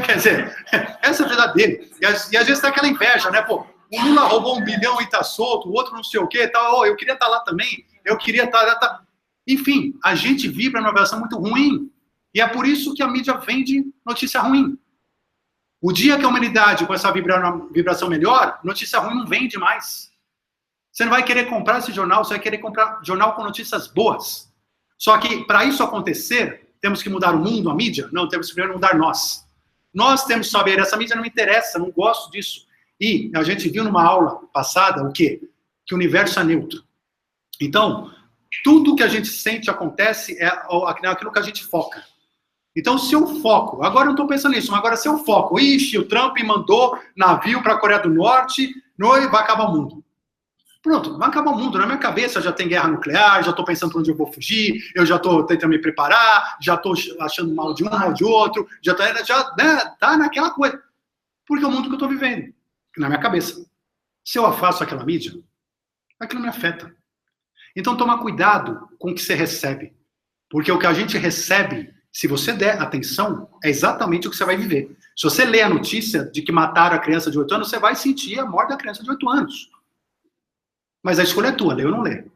Quer dizer, essa é a felicidade dele. E às vezes tem aquela inveja, né? Pô, o Lula roubou 1 bilhão e tá solto, o outro não sei o quê, tá, eu queria estar lá também, eu queria estar... Enfim, a gente vibra numa vibração muito ruim. E é por isso que a mídia vende notícia ruim. O dia que a humanidade começar a vibrar numa vibração melhor, notícia ruim não vende mais. Você não vai querer comprar esse jornal, você vai querer comprar jornal com notícias boas. Só que, para isso acontecer, temos que mudar o mundo, a mídia? Não, temos que primeiro mudar nós. Nós temos que saber, essa mídia não me interessa, não gosto disso. E a gente viu numa aula passada o quê? Que o universo é neutro. Então, tudo que a gente sente acontece é aquilo que a gente foca. Então, se eu foco, agora eu não estou pensando nisso, mas agora se eu foco, o Trump mandou navio para a Coreia do Norte, vai acabar o mundo. Pronto, vai acabar o mundo. Na minha cabeça já tem guerra nuclear, já estou pensando para onde eu vou fugir, eu já estou tentando me preparar, já estou achando mal de um, mal de outro, já tá naquela coisa. Porque é o mundo que eu estou vivendo, na minha cabeça. Se eu afasto aquela mídia, aquilo me afeta. Então, toma cuidado com o que você recebe. Porque o que a gente recebe, se você der atenção, é exatamente o que você vai viver. Se você ler a notícia de que mataram a criança de 8 anos, você vai sentir a morte da criança de 8 anos. Mas a escolha é tua, ler ou não ler.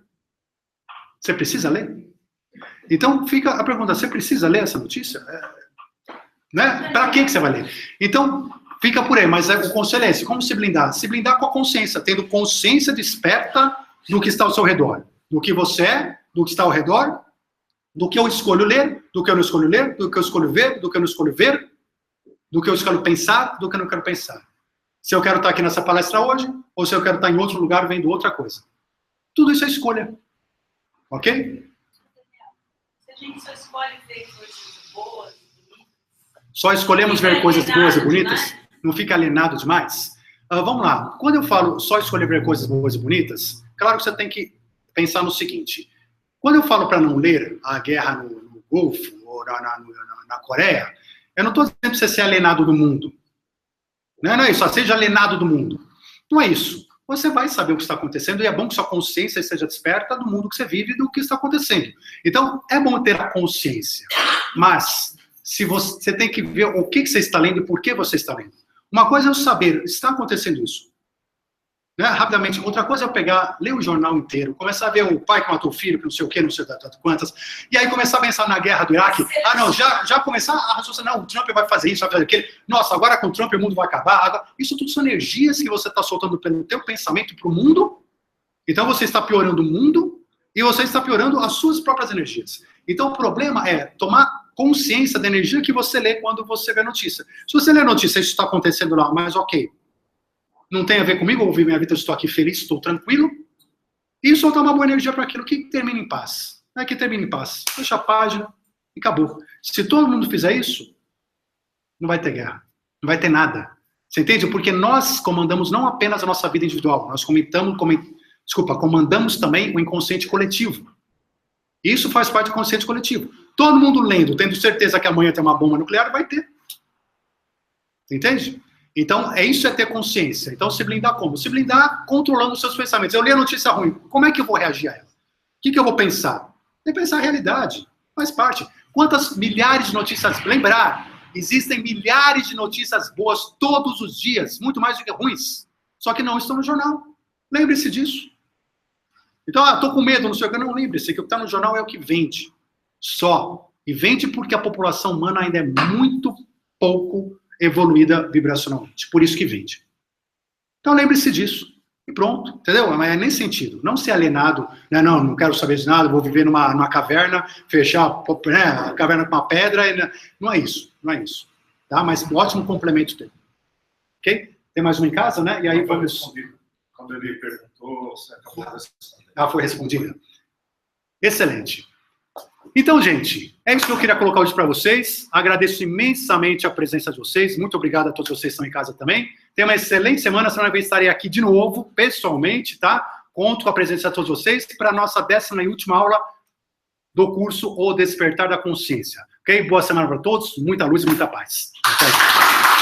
Você precisa ler? Então, fica a pergunta, você precisa ler essa notícia? Né? Para que você vai ler? Então, fica por aí, mas o conselho é esse, como se blindar? Se blindar com a consciência, tendo consciência desperta do que está ao seu redor. Do que você é, do que está ao redor, do que eu escolho ler, do que eu não escolho ler, do que eu escolho ver, do que eu não escolho ver, do que eu escolho pensar, do que eu não quero pensar. Se eu quero estar aqui nessa palestra hoje, ou se eu quero estar em outro lugar vendo outra coisa. Tudo isso é escolha. Ok? Se a gente só escolhe ver coisas boas e bonitas... Só escolhemos ver coisas boas e bonitas? Não fica alienado demais? Vamos lá. Quando eu falo só escolher ver coisas boas e bonitas, claro que você tem que pensar no seguinte. Quando eu falo para não ler a guerra no Golfo, ou na Coreia, eu não estou dizendo para você ser alienado do mundo. Não é isso, só seja alienado do mundo. Não é isso. Você vai saber o que está acontecendo e é bom que sua consciência esteja desperta do mundo que você vive e do que está acontecendo. Então, é bom ter a consciência. Mas, se você tem que ver o que você está lendo e por que você está lendo. Uma coisa é eu saber, está acontecendo isso. Né? Rapidamente. Outra coisa é eu pegar, ler o jornal inteiro, começar a ver o pai que matou o filho, que não sei o quê, não sei quantas, e aí começar a pensar na guerra do Iraque. Ah, não, já começar a raciocinar, não, o Trump vai fazer isso, vai fazer aquilo. Nossa, agora com o Trump o mundo vai acabar. Agora, isso tudo são energias que você está soltando pelo teu pensamento para o mundo. Então você está piorando o mundo e você está piorando as suas próprias energias. Então o problema é tomar consciência da energia que você lê quando você vê a notícia. Se você lê a notícia, isso está acontecendo lá, mas ok. Não tem a ver comigo, eu ouvi minha vida, eu estou aqui feliz, estou tranquilo, e soltar uma boa energia para aquilo que termina em paz. Não é que termina em paz. Fecha a página e acabou. Se todo mundo fizer isso, não vai ter guerra, não vai ter nada. Você entende? Porque nós comandamos não apenas a nossa vida individual, nós comandamos também o inconsciente coletivo. Isso faz parte do inconsciente coletivo. Todo mundo lendo, tendo certeza que amanhã tem uma bomba nuclear, vai ter. Entende? Então, isso é ter consciência. Então, se blindar como? Se blindar controlando os seus pensamentos. Eu li a notícia ruim, como é que eu vou reagir a ela? O que eu vou pensar? Tem que pensar a realidade. Faz parte. Quantas milhares de notícias... Lembrar, existem milhares de notícias boas todos os dias, muito mais do que ruins. Só que não estão no jornal. Lembre-se disso. Então, estou com medo, não sei o que. Não, lembre-se que o que está no jornal é o que vende. Só. E vende porque a população humana ainda é muito pouco evoluída vibracionalmente. Por isso que vende. Então lembre-se disso. E pronto. Entendeu? Mas é nesse sentido. Não ser alienado. Né? Não quero saber de nada, vou viver numa caverna, fechar a caverna com uma pedra. Não é isso. Não é isso. Tá? Mas ótimo complemento dele. ok? Tem mais uma em casa, né? E aí vamos... Quando ele perguntou, você acabou respondendo. Ah, foi respondida? Excelente. Então, gente, é isso que eu queria colocar hoje para vocês. Agradeço imensamente a presença de vocês. Muito obrigado a todos vocês que estão em casa também. Tenha uma excelente semana. Semana que vem estarei aqui de novo, pessoalmente, tá? Conto com a presença de todos vocês para a nossa 10ª e última aula do curso O Despertar da Consciência. Ok? Boa semana para todos. Muita luz e muita paz. Até.